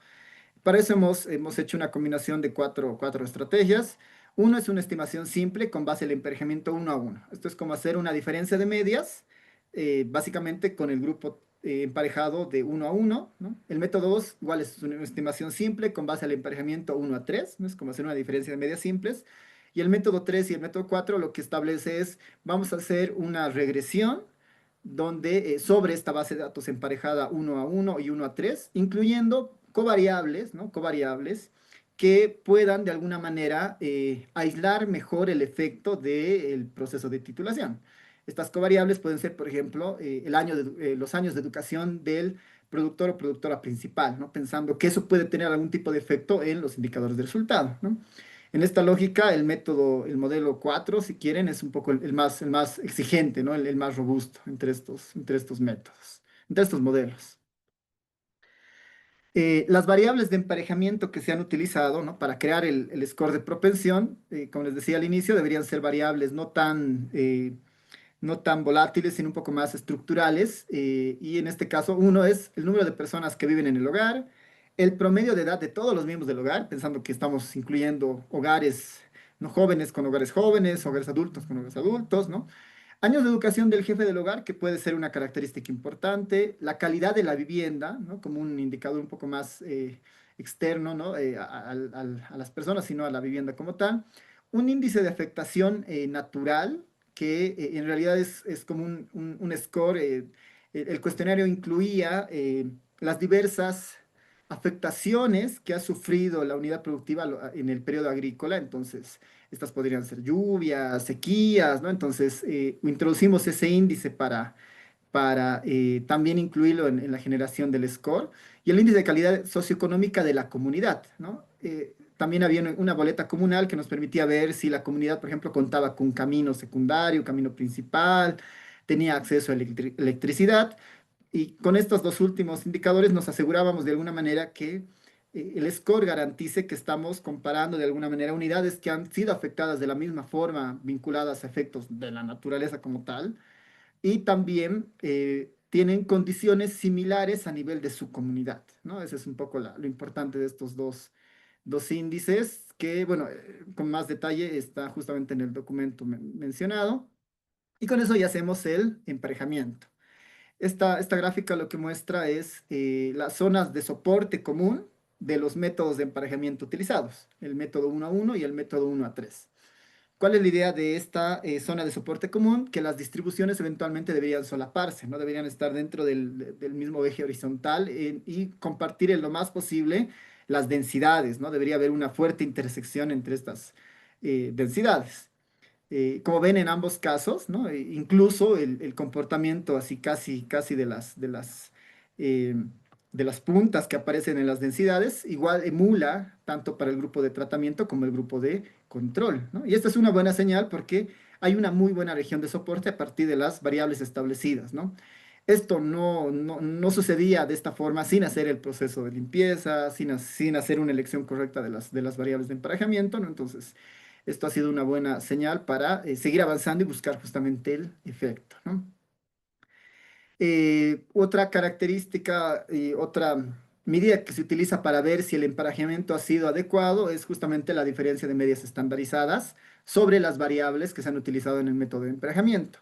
Para eso hemos hecho una combinación de cuatro estrategias. Uno es una estimación simple con base en el emparejamiento 1 a 1. Esto es como hacer una diferencia de medias, básicamente con el grupo emparejado de 1 a 1, ¿no? El método 2 igual es una estimación simple con base al emparejamiento 1 a 3, ¿no? Es como hacer una diferencia de medias simples. Y el método 3 y el método 4 lo que establece es, vamos a hacer una regresión donde sobre esta base de datos emparejada 1 a 1 y 1 a 3, incluyendo covariables, ¿no? Covariables que puedan de alguna manera aislar mejor el efecto del proceso de titulación. Estas covariables pueden ser, por ejemplo, los años de educación del productor o productora principal, ¿no? Pensando que eso puede tener algún tipo de efecto en los indicadores de resultado, ¿no? En esta lógica, el modelo 4, si quieren, es un poco el más exigente, ¿no? El más robusto entre estos métodos, entre estos modelos. Las variables de emparejamiento que se han utilizado, ¿no? Para crear el score de propensión, como les decía al inicio, deberían ser variables no tan volátiles, sino un poco más estructurales. Y en este caso, uno es el número de personas que viven en el hogar, el promedio de edad de todos los miembros del hogar, pensando que estamos incluyendo hogares no jóvenes con hogares jóvenes, hogares adultos con hogares adultos, ¿no? Años de educación del jefe del hogar, que puede ser una característica importante, la calidad de la vivienda, ¿no? Como un indicador un poco más externo, ¿no? A las personas, sino a la vivienda como tal. Un índice de afectación natural, que en realidad es como un score. El cuestionario incluía las diversas afectaciones que ha sufrido la unidad productiva en el periodo agrícola. Entonces, estas podrían ser lluvias, sequías, ¿no? Entonces, introducimos ese índice para también incluirlo en la generación del score, y el índice de calidad socioeconómica de la comunidad, ¿no? También había una boleta comunal que nos permitía ver si la comunidad, por ejemplo, contaba con camino secundario, camino principal, tenía acceso a electricidad, y con estos dos últimos indicadores nos asegurábamos de alguna manera que el score garantice que estamos comparando de alguna manera unidades que han sido afectadas de la misma forma, vinculadas a efectos de la naturaleza como tal, y también tienen condiciones similares a nivel de su comunidad, ¿no? Ese es un poco lo importante de estos dos índices, que, bueno, con más detalle está justamente en el documento mencionado. Y con eso ya hacemos el emparejamiento. Esta gráfica lo que muestra es las zonas de soporte común de los métodos de emparejamiento utilizados, el método 1 a 1 y el método 1 a 3. ¿Cuál es la idea de esta zona de soporte común? Que las distribuciones eventualmente deberían solaparse, ¿no? Deberían estar dentro del mismo eje horizontal, y compartir en lo más posible las densidades, ¿no? Debería haber una fuerte intersección entre estas densidades. Como ven en ambos casos, ¿no? Incluso el comportamiento así casi de eh, de las puntas que aparecen en las densidades, igual emula tanto para el grupo de tratamiento como el grupo de control, ¿no? Y esta es una buena señal porque hay una muy buena región de soporte a partir de las variables establecidas, ¿no? Esto no sucedía de esta forma sin hacer el proceso de limpieza, sin hacer una elección correcta de las variables de emparejamiento, ¿no? Entonces, esto ha sido una buena señal para seguir avanzando y buscar justamente el efecto, ¿no? Otra característica y otra medida que se utiliza para ver si el emparejamiento ha sido adecuado es justamente la diferencia de medias estandarizadas sobre las variables que se han utilizado en el método de emparejamiento.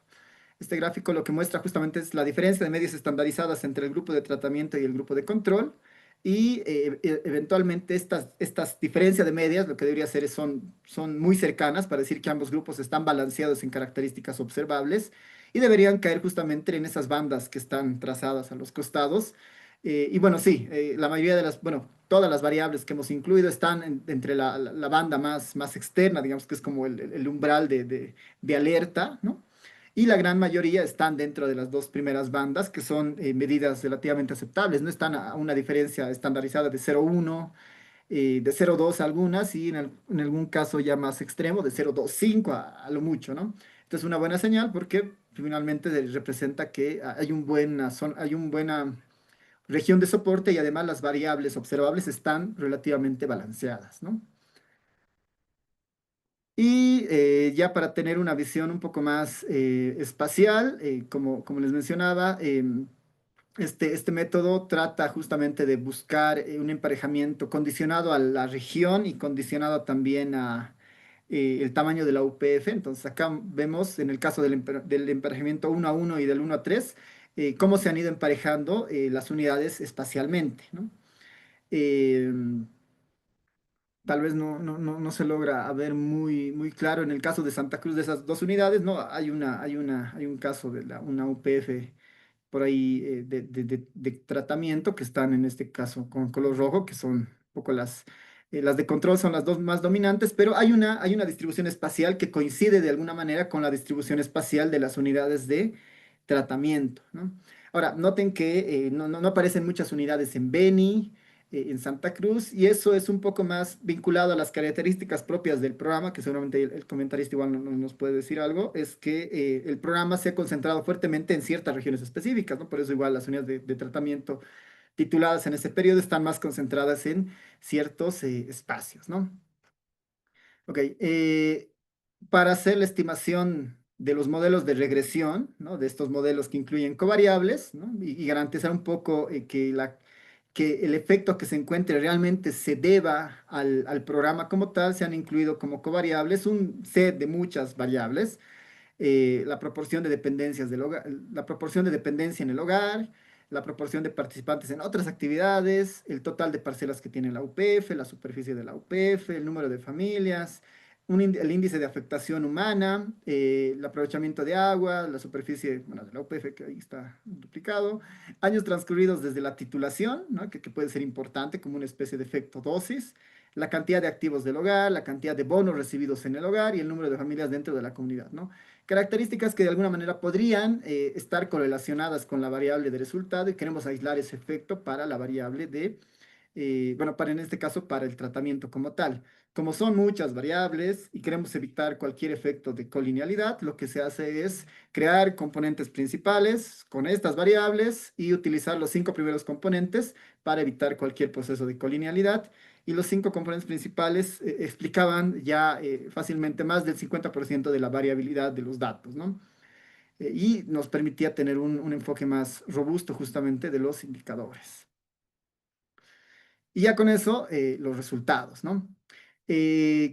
Este gráfico lo que muestra justamente es la diferencia de medias estandarizadas entre el grupo de tratamiento y el grupo de control. Y eventualmente estas diferencias de medias lo que debería hacer son muy cercanas para decir que ambos grupos están balanceados en características observables y deberían caer justamente en esas bandas que están trazadas a los costados. Y bueno, sí, la mayoría de bueno, todas las variables que hemos incluido están entre la banda más externa, digamos que es como el umbral de alerta, ¿no? Y la gran mayoría están dentro de las dos primeras bandas, que son medidas relativamente aceptables, no están a una diferencia estandarizada de 0,1, de 0,2 algunas, y en algún caso ya más extremo, de 0,25 a lo mucho, ¿no? Entonces, una buena señal porque finalmente representa que hay una buena región de soporte y además las variables observables están relativamente balanceadas, ¿no? Y ya para tener una visión un poco más espacial, como les mencionaba, este método trata justamente de buscar un emparejamiento condicionado a la región y condicionado también a el tamaño de la UPF. Entonces acá vemos en el caso del emparejamiento 1 a 1 y del 1 a 3, cómo se han ido emparejando las unidades espacialmente, ¿no? Em, Tal vez no se logra ver muy claro en el caso de Santa Cruz de esas dos unidades, ¿no? Hay un caso de una UPF por ahí de tratamiento que están en este caso con color rojo, que son un poco las de control son las dos más dominantes, pero hay una distribución espacial que coincide de alguna manera con la distribución espacial de las unidades de tratamiento, ¿no? Ahora, noten que no aparecen muchas unidades en Beni, en Santa Cruz, y eso es un poco más vinculado a las características propias del programa, que seguramente el comentarista igual nos puede decir algo, es que el programa se ha concentrado fuertemente en ciertas regiones específicas, ¿no? Por eso igual las unidades de tratamiento tituladas en ese periodo están más concentradas en ciertos espacios, ¿no? Ok, para hacer la estimación de los modelos de regresión, ¿no? De estos modelos que incluyen covariables, ¿no? Y garantizar un poco que el efecto que se encuentre realmente se deba al programa como tal, se han incluido como covariables un set de muchas variables, la proporción de dependencias del hogar, la proporción de dependencia en el hogar, la proporción de participantes en otras actividades, el total de parcelas que tiene la UPF, la superficie de la UPF, el número de familias, el índice de afectación humana, el aprovechamiento de agua, la superficie, bueno, de la UPF que ahí está duplicado, años transcurridos desde la titulación, ¿no? Que puede ser importante como una especie de efecto dosis, la cantidad de activos del hogar, la cantidad de bonos recibidos en el hogar y el número de familias dentro de la comunidad, ¿no? Características que de alguna manera podrían estar correlacionadas con la variable de resultado y queremos aislar ese efecto para la variable bueno, para en este caso, para el tratamiento como tal. Como son muchas variables y queremos evitar cualquier efecto de colinealidad, lo que se hace es crear componentes principales con estas variables y utilizar los 5 primeros componentes para evitar cualquier proceso de colinealidad. Y los 5 componentes principales explicaban ya fácilmente más del 50% de la variabilidad de los datos, ¿no? Y nos permitía tener un enfoque más robusto justamente de los indicadores. Y ya con eso, los resultados, ¿no?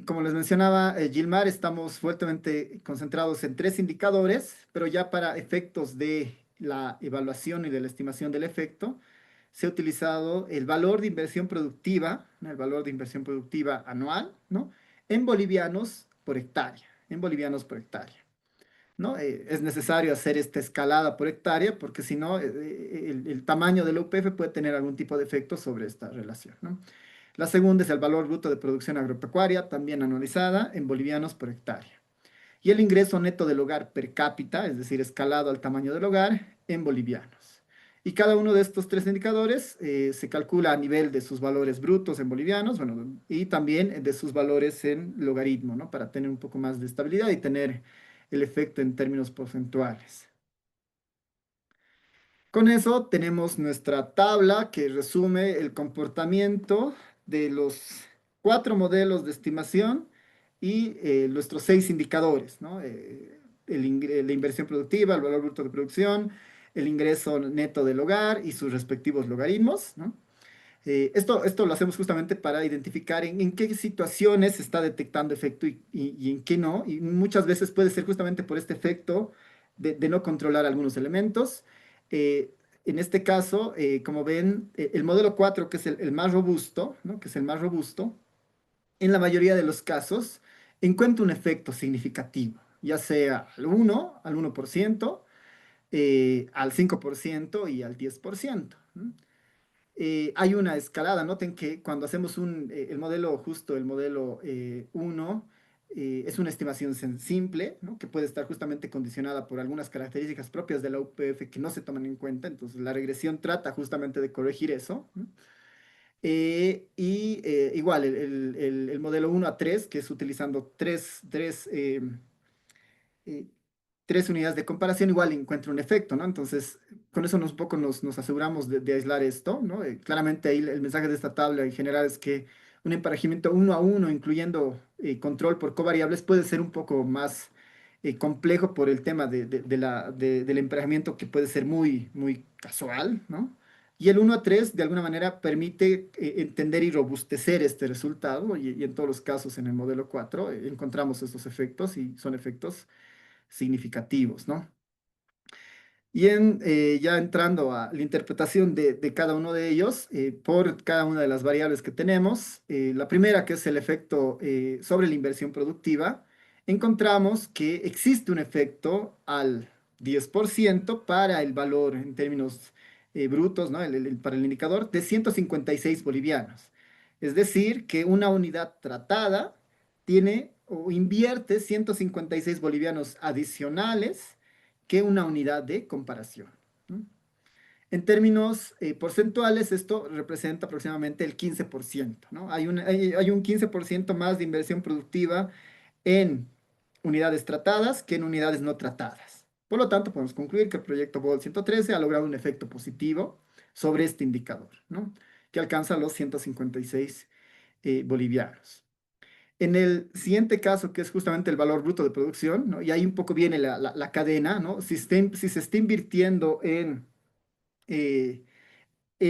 Como les mencionaba Gilmar, estamos fuertemente concentrados en 3 indicadores, pero ya para efectos de la evaluación y de la estimación del efecto, se ha utilizado el valor de inversión productiva, ¿no? El valor de inversión productiva anual, ¿no? En bolivianos por hectárea, en bolivianos por hectárea. ¿No? Es necesario hacer esta escalada por hectárea porque si no, el tamaño de la UPF puede tener algún tipo de efecto sobre esta relación, ¿no? La segunda es el valor bruto de producción agropecuaria, también anualizada en bolivianos por hectárea. Y el ingreso neto del hogar per cápita, es decir, escalado al tamaño del hogar, en bolivianos. Y cada uno de estos tres indicadores se calcula a nivel de sus valores brutos en bolivianos, bueno, y también de sus valores en logaritmo, ¿no? Para tener un poco más de estabilidad y tener el efecto en términos porcentuales. Con eso tenemos nuestra tabla que resume el comportamiento de los 4 modelos de estimación y nuestros 6 indicadores, ¿no? La inversión productiva, el valor bruto de producción, el ingreso neto del hogar y sus respectivos logaritmos, ¿no? Esto lo hacemos justamente para identificar en qué situaciones se está detectando efecto y en qué no. Y muchas veces puede ser justamente por este efecto de no controlar algunos elementos. Eh, en este caso, como ven, el modelo 4, que es el más robusto, ¿no? Que es el más robusto, en la mayoría de los casos encuentra un efecto significativo, ya sea al 1%, al 5% y al 10%. ¿No? Hay una escalada. Noten que cuando hacemos el modelo justo, el modelo 1, es una estimación simple, ¿no? Que puede estar justamente condicionada por algunas características propias de la UPF que no se toman en cuenta. Entonces, la regresión trata justamente de corregir eso. ¿No? Igual, el modelo 1 a 3, que es utilizando eh, 3 unidades de comparación, igual encuentra un efecto, ¿no? Entonces, con eso un poco nos aseguramos de aislar esto, ¿no? Claramente ahí el mensaje de esta tabla en general es que un emparejamiento 1 a 1, incluyendo control por covariables, puede ser un poco más complejo por el tema del emparejamiento, que puede ser muy, muy casual, ¿no? Y el 1 a 3 de alguna manera permite entender y robustecer este resultado, y en todos los casos en el modelo 4 encontramos estos efectos, y son efectos significativos, ¿no? Y ya entrando a la interpretación de cada uno de ellos, por cada una de las variables que tenemos, la primera, que es el efecto sobre la inversión productiva, encontramos que existe un efecto al 10% para el valor en términos brutos, ¿no? Para el indicador de 156 bolivianos. Es decir, que una unidad tratada tiene o invierte 156 bolivianos adicionales que una unidad de comparación. ¿No? En términos porcentuales, esto representa aproximadamente el 15%. ¿No? Hay un 15% más de inversión productiva en unidades tratadas que en unidades no tratadas. Por lo tanto, podemos concluir que el proyecto BOL 113 ha logrado un efecto positivo sobre este indicador, ¿no? Que alcanza los 156 bolivianos. En el siguiente caso, que es justamente el valor bruto de producción, ¿no? Y ahí un poco viene la cadena, ¿no? Si se está invirtiendo eh, si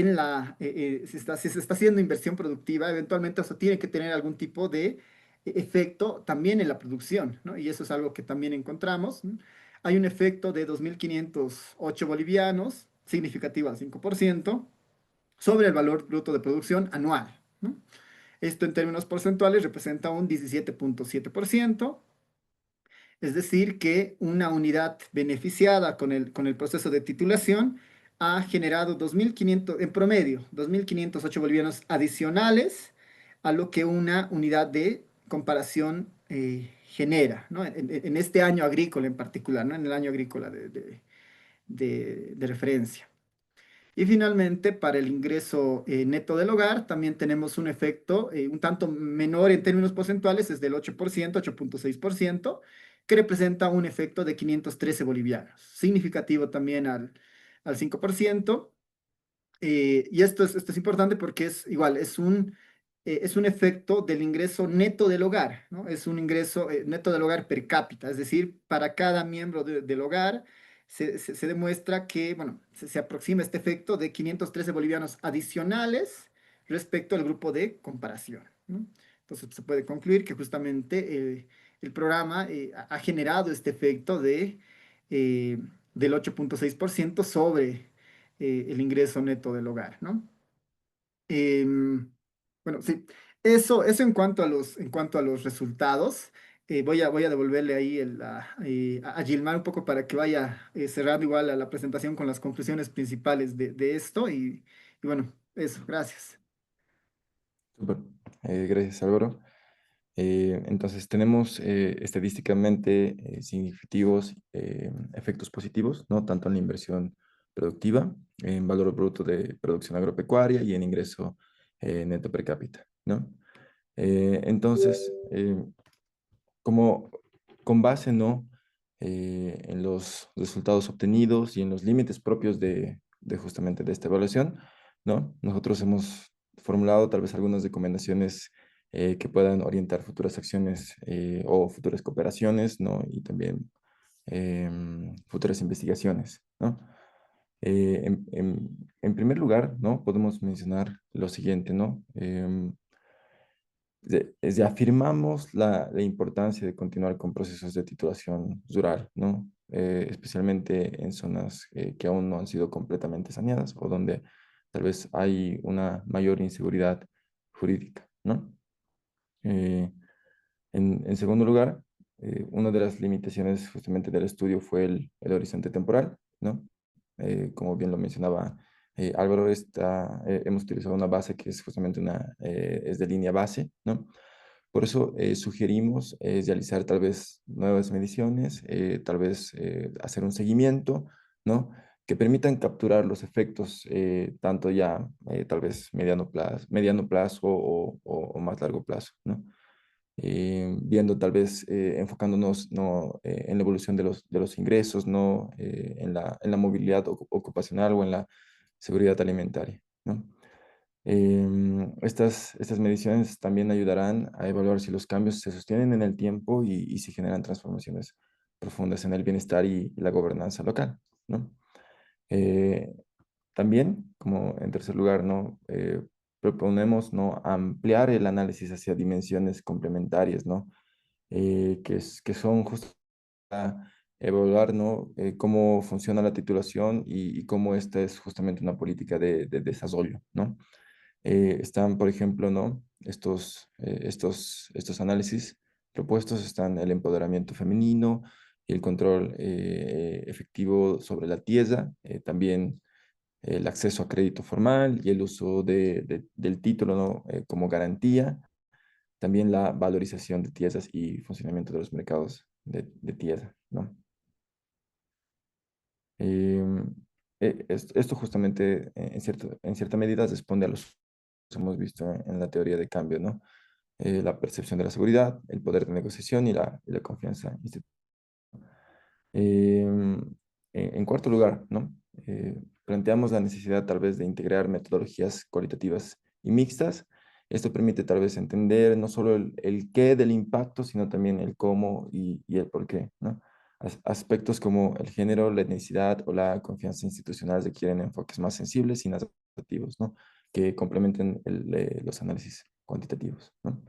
se está haciendo inversión productiva, eventualmente eso tiene que tener algún tipo de efecto también en la producción, ¿no? Y eso es algo que también encontramos, ¿no? Hay un efecto de 2.508 bolivianos, significativo al 5%, sobre el valor bruto de producción anual, ¿no? Esto en términos porcentuales representa un 17.7%, es decir, que una unidad beneficiada con el proceso de titulación ha generado 2.500, en promedio, 2.508 bolivianos adicionales a lo que una unidad de comparación genera, ¿no? En este año agrícola en particular, ¿no? En el año agrícola de referencia. Y finalmente, para el ingreso neto del hogar, también tenemos un efecto un tanto menor en términos porcentuales, es del 8%, 8.6%, que representa un efecto de 513 bolivianos, significativo también al 5%. Y esto es importante porque es igual, es un efecto del ingreso neto del hogar, ¿no? Es un ingreso neto del hogar per cápita, es decir, para cada miembro del hogar se demuestra que, bueno, se aproxima este efecto de 513 bolivianos adicionales respecto al grupo de comparación, ¿no? Entonces se puede concluir que justamente el programa ha generado este efecto eh, del 8.6% sobre el ingreso neto del hogar, ¿no? Bueno, sí, eso en cuanto a los resultados. Voy a devolverle ahí a Gilmar un poco para que vaya cerrando igual a la presentación con las conclusiones principales de esto. Y bueno, eso, gracias. Súper. Gracias, Álvaro. Entonces, tenemos estadísticamente significativos efectos positivos, ¿no? Tanto en la inversión productiva, en valor bruto de producción agropecuaria y en ingreso neto per cápita, ¿no? Entonces, como con base, ¿no? En los resultados obtenidos y en los límites propios de justamente de esta evaluación, ¿no? Nosotros hemos formulado tal vez algunas recomendaciones que puedan orientar futuras acciones o futuras cooperaciones, ¿no? Y también futuras investigaciones, ¿no? En primer lugar, ¿no? Podemos mencionar lo siguiente, ¿no? Afirmamos la importancia de continuar con procesos de titulación rural, ¿no? Especialmente en zonas que aún no han sido completamente saneadas o donde tal vez hay una mayor inseguridad jurídica, ¿no? Eh, en segundo lugar, una de las limitaciones justamente del estudio fue el horizonte temporal, ¿no? Como bien lo mencionaba Álvaro, hemos utilizado una base que es justamente es de línea base, ¿no? Por eso sugerimos realizar tal vez nuevas mediciones, tal vez hacer un seguimiento, ¿no? Que permitan capturar los efectos tanto ya tal vez mediano plazo o más largo plazo, ¿no? Viendo tal vez, enfocándonos ¿no? En la evolución de los ingresos, ¿no? En la movilidad ocupacional o en la seguridad alimentaria, ¿no? Estas mediciones también ayudarán a evaluar si los cambios se sostienen en el tiempo y si generan transformaciones profundas en el bienestar y la gobernanza local, ¿no? Eh, También, como en tercer lugar, ¿no? Proponemos, ¿no? Ampliar el análisis hacia dimensiones complementarias, ¿no? Que son justo para evaluar, ¿no? Cómo funciona la titulación y cómo esta es justamente una política de desarrollo, ¿no? Están, por ejemplo, ¿no? Estos análisis propuestos están el empoderamiento femenino y el control efectivo sobre la tierra, también el acceso a crédito formal y el uso del título, ¿no? Como garantía, también la valorización de tierras y funcionamiento de los mercados de tierra, ¿no? Em, Esto justamente en cierta medida responde a los que hemos visto en la teoría de cambio, ¿no? La percepción de la seguridad, el poder de negociación y la confianza institucional. En cuarto lugar, ¿no? Planteamos la necesidad tal vez de integrar metodologías cualitativas y mixtas. Esto permite tal vez entender no solo el qué del impacto, sino también el cómo y el por qué, ¿no? Aspectos como el género, la etnicidad o la confianza institucional requieren enfoques más sensibles y narrativos, ¿no? Que complementen los análisis cuantitativos, ¿no?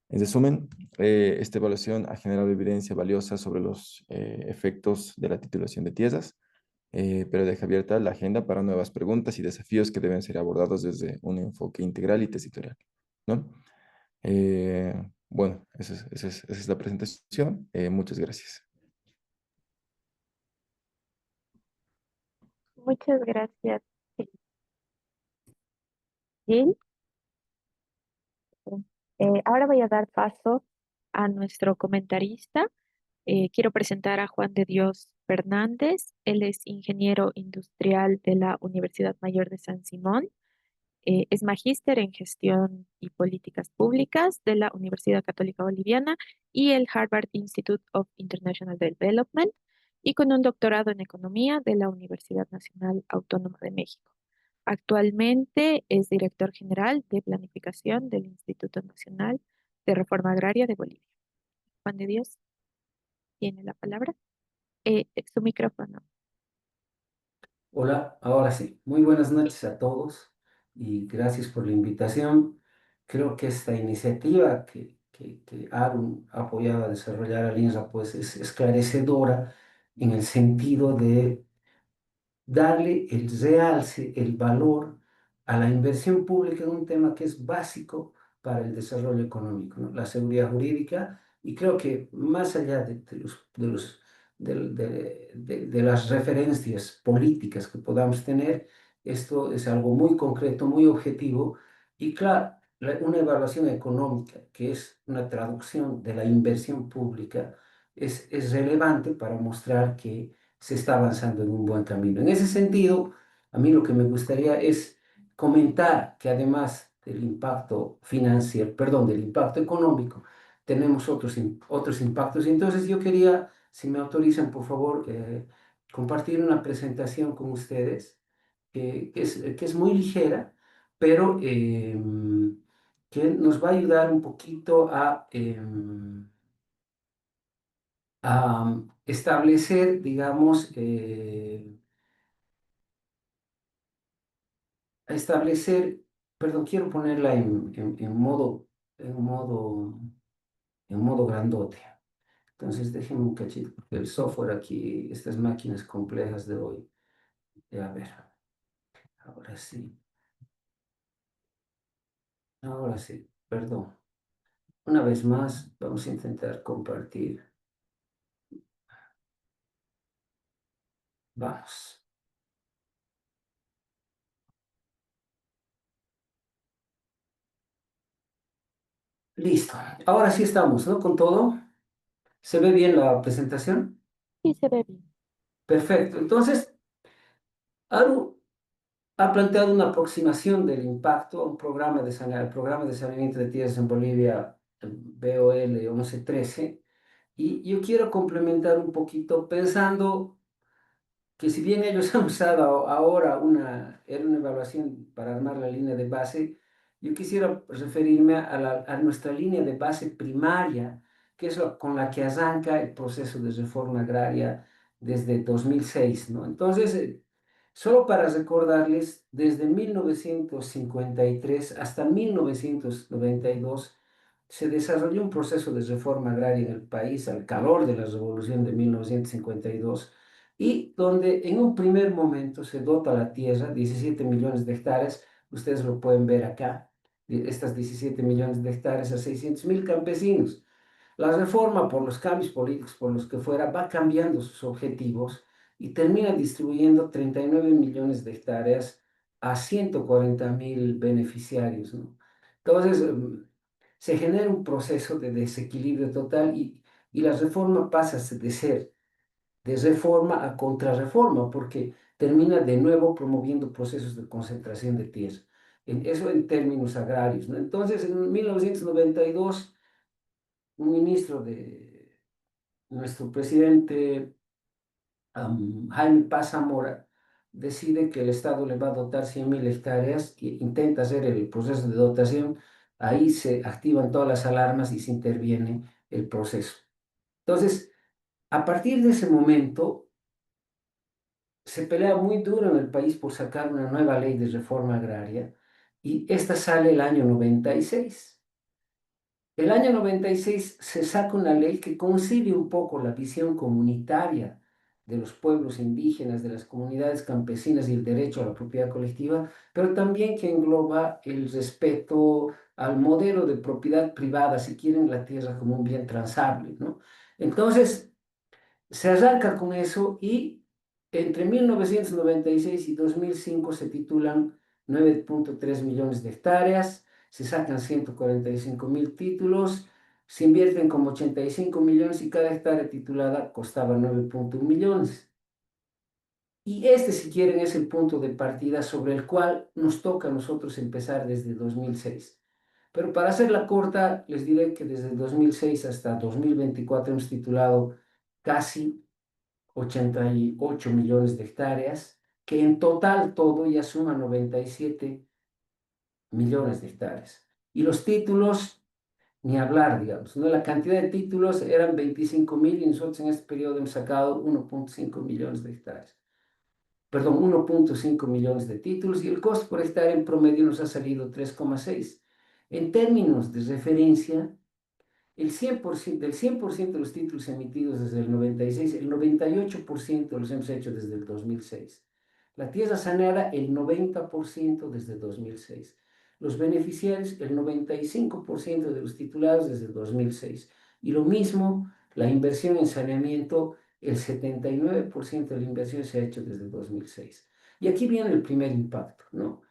En resumen, esta evaluación ha generado evidencia valiosa sobre los efectos de la titulación de tierras, pero deja abierta la agenda para nuevas preguntas y desafíos que deben ser abordados desde un enfoque integral y territorial, ¿no? Bueno, esa es la presentación. Muchas gracias. Muchas gracias, Gil. Ahora voy a dar paso a nuestro comentarista. Quiero presentar a Juan de Dios Fernández. Él es ingeniero industrial de la Universidad Mayor de San Simón. Es magíster en gestión y políticas públicas de la Universidad Católica Boliviana y el Harvard Institute of International Development y con un doctorado en economía de la Universidad Nacional Autónoma de México. Actualmente es director general de planificación del Instituto Nacional de Reforma Agraria de Bolivia. Juan de Dios tiene la palabra. Su micrófono. Hola, ahora sí. Muy buenas noches a todos y gracias por la invitación. Creo que esta iniciativa que ARUN ha apoyado a desarrollar al INRA pues es esclarecedora en el sentido de darle el realce, el valor a la inversión pública en un tema que es básico para el desarrollo económico, ¿no? La seguridad jurídica, y creo que más allá de las referencias políticas que podamos tener, esto es algo muy concreto, muy objetivo, y claro, una evaluación económica, que es una traducción de la inversión pública, es relevante para mostrar que se está avanzando en un buen camino. En ese sentido, a mí lo que me gustaría es comentar que además del impacto financiero, perdón, del impacto económico, tenemos otros impactos. Entonces yo quería, si me autorizan, por favor, compartir una presentación con ustedes que es muy ligera, pero que nos va a ayudar un poquito a establecer, digamos, a establecer, perdón, quiero ponerla en modo grandote. Entonces, déjenme un cachito, porque el software aquí, estas máquinas complejas de hoy. A ver, ahora sí, ahora sí, perdón. Una vez más, vamos a intentar compartir. Vamos. Listo. Ahora sí estamos, ¿no? Con todo. ¿Se ve bien la presentación? Sí, se ve bien. Perfecto. Entonces, Aru ha planteado una aproximación del impacto a un el programa de saneamiento de tierras en Bolivia, BOL 1113, y yo quiero complementar un poquito pensando que si bien ellos han usado ahora era una evaluación para armar la línea de base, yo quisiera referirme a nuestra línea de base primaria, que es con la que arranca el proceso de reforma agraria desde 2006, ¿no? Entonces, solo para recordarles, desde 1953 hasta 1992 se desarrolló un proceso de reforma agraria en el país al calor de la revolución de 1952 y donde en un primer momento se dota la tierra, 17 millones de hectáreas, ustedes lo pueden ver acá, estas 17 millones de hectáreas a 600.000 campesinos. La reforma, por los cambios políticos, por los que fuera, va cambiando sus objetivos y termina distribuyendo 39 millones de hectáreas a 140.000 beneficiarios, ¿no? Entonces, se genera un proceso de desequilibrio total y la reforma pasa de ser de reforma a contrarreforma, porque termina de nuevo promoviendo procesos de concentración de tierra. Eso en términos agrarios, ¿no? Entonces, en 1992, un ministro de nuestro presidente Jaime Paz Zamora decide que el Estado le va a dotar 100.000 hectáreas y intenta hacer el proceso de dotación. Ahí se activan todas las alarmas y se interviene el proceso. Entonces, a partir de ese momento, se pelea muy duro en el país por sacar una nueva ley de reforma agraria y esta sale el año 96. El año 96 se saca una ley que concibe un poco la visión comunitaria de los pueblos indígenas, de las comunidades campesinas y el derecho a la propiedad colectiva, pero también que engloba el respeto al modelo de propiedad privada, si quieren la tierra como un bien transable, ¿no? Entonces, se arranca con eso y entre 1996 y 2005 se titulan 9.3 millones de hectáreas, se sacan 145.000 títulos, se invierten como 85 millones y cada hectárea titulada costaba 9.1 millones. Y este, si quieren, es el punto de partida sobre el cual nos toca a nosotros empezar desde 2006. Pero para hacerla corta, les diré que desde 2006 hasta 2024 hemos titulado casi 88 millones de hectáreas, que en total todo ya suma 97 millones de hectáreas. Y los títulos, ni hablar, digamos, ¿no? La cantidad de títulos eran 25.000 y nosotros en este periodo hemos sacado 1.5 millones de hectáreas. Perdón, 1.5 millones de títulos y el costo por hectárea en promedio nos ha salido 3,6. En términos de referencia, del 100% de los títulos emitidos desde el 96, el 98% los hemos hecho desde el 2006. La tierra saneada, el 90% desde el 2006. Los beneficiarios, el 95% de los titulados desde el 2006. Y lo mismo, la inversión en saneamiento, el 79% de la inversión se ha hecho desde el 2006. Y aquí viene el primer impacto, ¿no?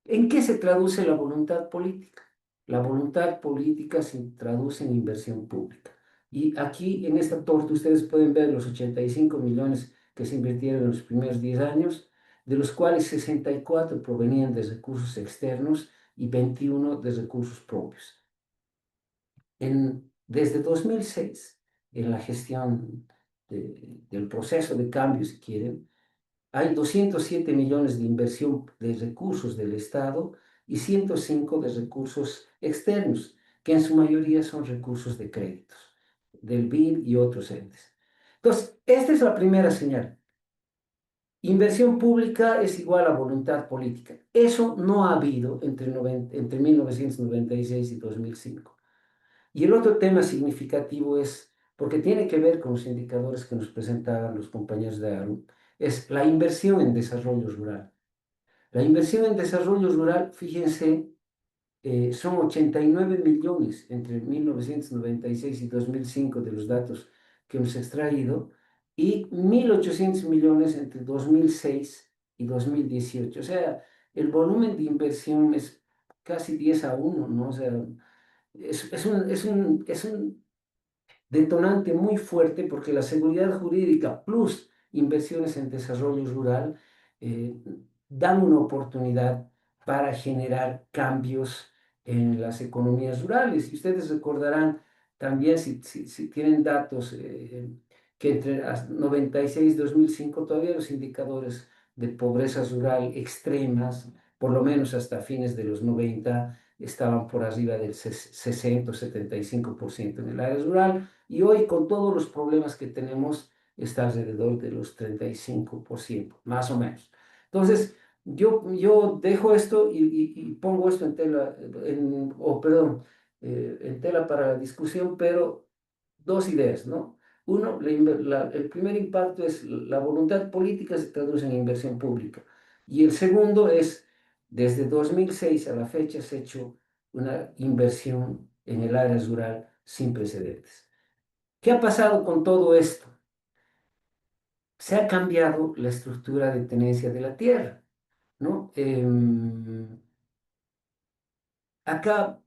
¿En qué se traduce la voluntad política? La voluntad política se traduce en inversión pública. Y aquí en esta torta ustedes pueden ver los 85 millones que se invirtieron en los primeros 10 años, de los cuales 64 provenían de recursos externos y 21 de recursos propios. Desde 2006, en la gestión del proceso de cambio, si quieren, hay 207 millones de inversión de recursos del Estado y 105 de recursos externos, que en su mayoría son recursos de créditos, del BID y otros entes. Entonces, esta es la primera señal. Inversión pública es igual a voluntad política. Eso no ha habido entre 1996 y 2005. Y el otro tema significativo es, porque tiene que ver con los indicadores que nos presentaban los compañeros de ARU, es la inversión en desarrollo rural. La inversión en desarrollo rural, fíjense, son 89 millones entre 1996 y 2005 de los datos que hemos extraído y 1.800 millones entre 2006 y 2018. O sea, el volumen de inversión es casi 10-1, ¿no? O sea, es un detonante muy fuerte porque la seguridad jurídica plus inversiones en desarrollo rural eh, dan una oportunidad para generar cambios en las economías rurales. Y ustedes recordarán también, si tienen datos, que entre 96 y 2005 todavía los indicadores de pobreza rural extremas, por lo menos hasta fines de los 90, estaban por arriba del 60 o 75% en el área rural, y hoy con todos los problemas que tenemos está alrededor de los 35%, más o menos. Entonces, yo dejo esto y pongo esto en tela, en tela para la discusión, pero dos ideas, ¿no? Uno, el primer impacto es la voluntad política se traduce en inversión pública. Y el segundo es, desde 2006 a la fecha se ha hecho una inversión en el área rural sin precedentes. ¿Qué ha pasado con todo esto? Se ha cambiado la estructura de tenencia de la tierra, ¿no? Acá,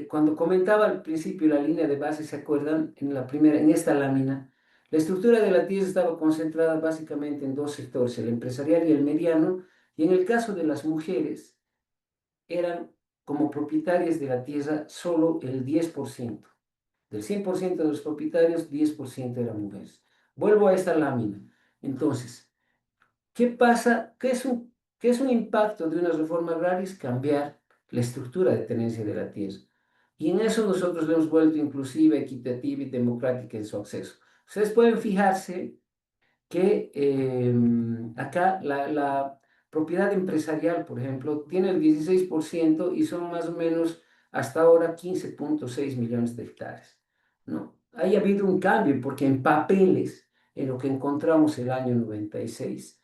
cuando comentaba al principio la línea de base, ¿se acuerdan? En esta lámina, la estructura de la tierra estaba concentrada básicamente en dos sectores, el empresarial y el mediano, y en el caso de las mujeres, eran como propietarias de la tierra solo el 10%. Del 100% de los propietarios, 10% eran mujeres. Vuelvo a esta lámina. Entonces, ¿qué pasa? ¿Qué es un impacto de una reforma agraria? Es cambiar la estructura de tenencia de la tierra. Y en eso nosotros le hemos vuelto inclusiva, equitativa y democrática en su acceso. Ustedes pueden fijarse que acá la propiedad empresarial, por ejemplo, tiene el 16% y son más o menos hasta ahora 15.6 millones de hectáreas, ¿no? Ahí ha habido un cambio porque en papeles, en lo que encontramos el año 96,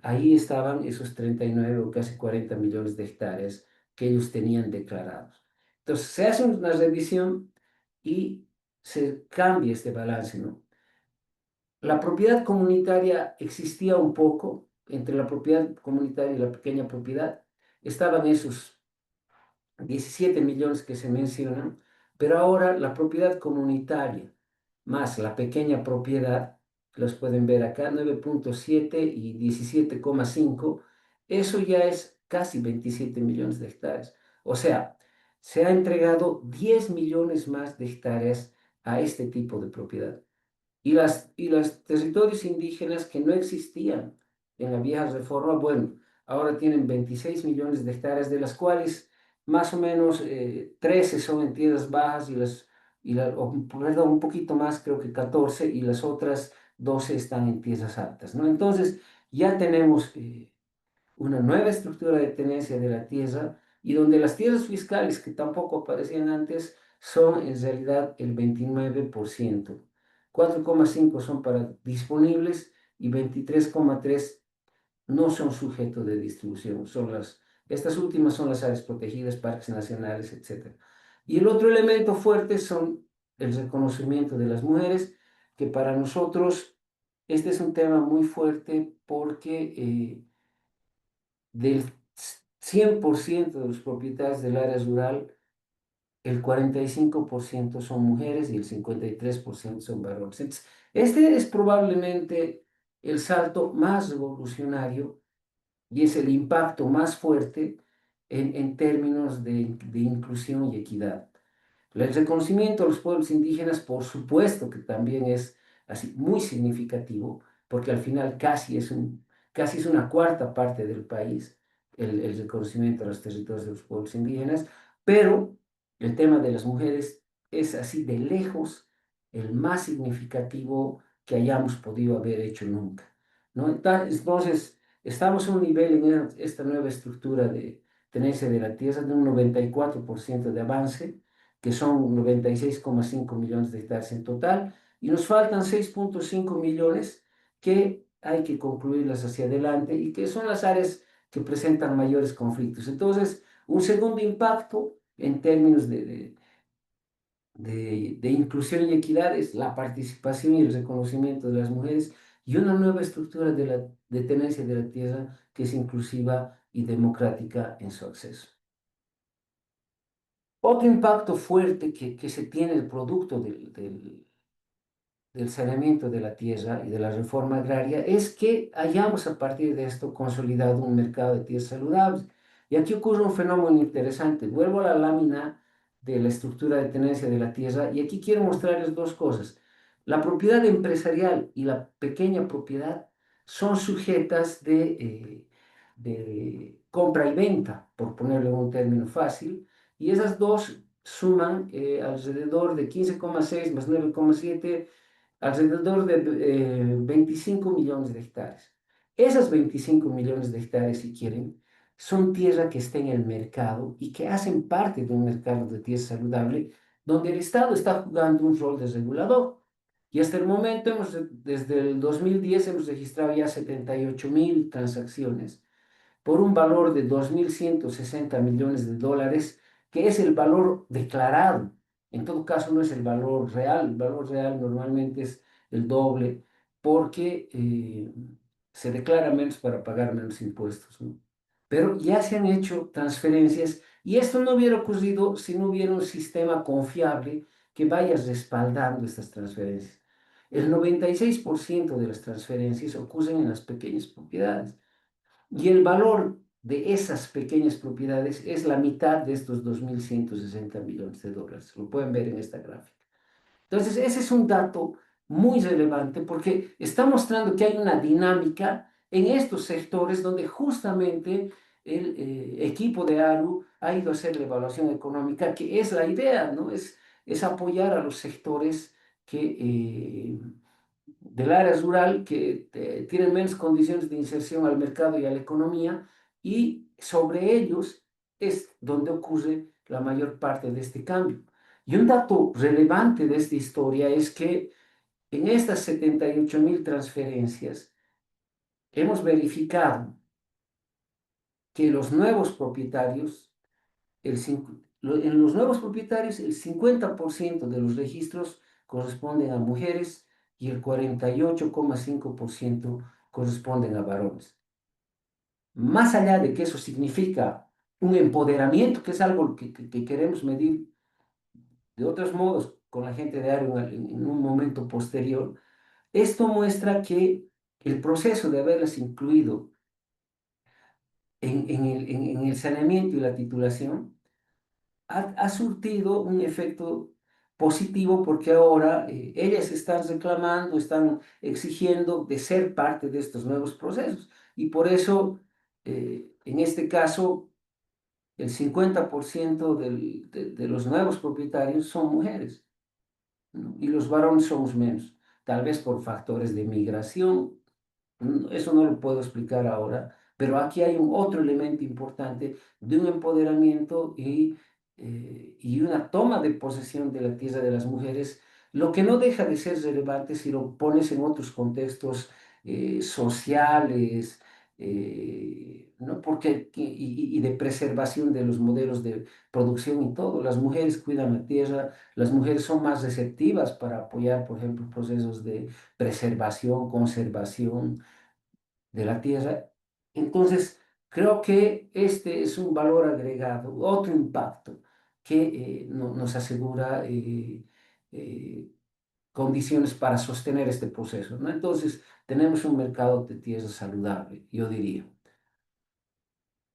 ahí estaban esos 39 o casi 40 millones de hectáreas que ellos tenían declarados. Entonces se hace una revisión y se cambia este balance, ¿no? La propiedad comunitaria existía un poco, entre la propiedad comunitaria y la pequeña propiedad, estaban esos 17 millones que se mencionan, pero ahora la propiedad comunitaria más la pequeña propiedad, los pueden ver acá, 9.7 y 17,5, eso ya es casi 27 millones de hectáreas. O sea, se ha entregado 10 millones más de hectáreas a este tipo de propiedad. Y los territorios indígenas que no existían en la vieja reforma, bueno, ahora tienen 26 millones de hectáreas, de las cuales más o menos 13 son en tierras bajas perdón, un poquito más, creo que 14, y las otras 12 están en tierras altas, ¿no? Entonces, ya tenemos una nueva estructura de tenencia de la tierra y donde las tierras fiscales, que tampoco aparecían antes, son en realidad el 29%. 4,5 son para disponibles y 23,3 no son sujetos de distribución. Estas últimas son las áreas protegidas, parques nacionales, etc. Y el otro elemento fuerte son el reconocimiento de las mujeres, que para nosotros este es un tema muy fuerte porque del 100% de los propietarios del área rural, el 45% son mujeres y el 53% son varones. Entonces, este es probablemente el salto más revolucionario y es el impacto más fuerte en términos de inclusión y equidad. El reconocimiento a los pueblos indígenas, por supuesto que también es así muy significativo, porque al final casi es una cuarta parte del país el reconocimiento a los territorios de los pueblos indígenas, pero el tema de las mujeres es así de lejos el más significativo que hayamos podido haber hecho nunca, ¿no? Entonces, estamos a un nivel en esta nueva estructura de tenencia de la tierra de un 94% de avance, que son 96,5 millones de hectáreas en total, y nos faltan 6,5 millones que hay que concluirlas hacia adelante y que son las áreas que presentan mayores conflictos. Entonces, un segundo impacto en términos de inclusión y equidad es la participación y el reconocimiento de las mujeres y una nueva estructura de tenencia de la tierra que es inclusiva y democrática en su acceso. Otro impacto fuerte que se tiene el producto del saneamiento de la tierra y de la reforma agraria es que hayamos a partir de esto consolidado un mercado de tierras saludables. Y aquí ocurre un fenómeno interesante. Vuelvo a la lámina de la estructura de tenencia de la tierra y aquí quiero mostrarles dos cosas. La propiedad empresarial y la pequeña propiedad son sujetas de compra y venta, por ponerlo en un término fácil, y esas dos suman alrededor de 15,6 más 9,7 alrededor de 25 millones de hectáreas. Esas 25 millones de hectáreas, si quieren, son tierra que está en el mercado y que hacen parte de un mercado de tierra saludable donde el Estado está jugando un rol de regulador. Y hasta el momento, desde el 2010, hemos registrado ya 78.000 transacciones por un valor de 2.160 millones de dólares, que es el valor declarado. En todo caso, no es el valor real. El valor real normalmente es el doble porque se declara menos para pagar menos impuestos, ¿no? Pero ya se han hecho transferencias y esto no hubiera ocurrido si no hubiera un sistema confiable que vaya respaldando estas transferencias. El 96% de las transferencias ocurren en las pequeñas propiedades. Y el valor de esas pequeñas propiedades es la mitad de estos 2.160 millones de dólares. Lo pueden ver en esta gráfica. Entonces, ese es un dato muy relevante porque está mostrando que hay una dinámica en estos sectores donde justamente el equipo de ARU ha ido a hacer la evaluación económica, que es la idea, ¿no? Es apoyar a los sectores del área rural que tienen menos condiciones de inserción al mercado y a la economía, y sobre ellos es donde ocurre la mayor parte de este cambio. Y un dato relevante de esta historia es que en estas 78.000 transferencias hemos verificado que los nuevos propietarios, en los nuevos propietarios, el 50% de los registros corresponden a mujeres y el 48,5% corresponden a varones. Más allá de que eso significa un empoderamiento, que es algo que queremos medir de otros modos con la gente de área en un momento posterior, esto muestra que el proceso de haberlas incluido en el saneamiento y la titulación ha surtido un efecto positivo porque ahora ellas están reclamando, están exigiendo de ser parte de estos nuevos procesos. Y por eso, en este caso, el 50% de los nuevos propietarios son mujeres, ¿no? Y los varones somos menos, tal vez por factores de migración. Eso no lo puedo explicar ahora, pero aquí hay un otro elemento importante de un empoderamiento y una toma de posesión de la tierra de las mujeres, lo que no deja de ser relevante si lo pones en otros contextos sociales, ¿no? Porque, y de preservación de los modelos de producción y todo. Las mujeres cuidan la tierra, las mujeres son más receptivas para apoyar, por ejemplo, procesos de preservación, conservación de la tierra. Entonces, creo que este es un valor agregado, otro impacto que nos asegura condiciones para sostener este proceso, ¿no? Entonces, tenemos un mercado de tierra saludable, yo diría.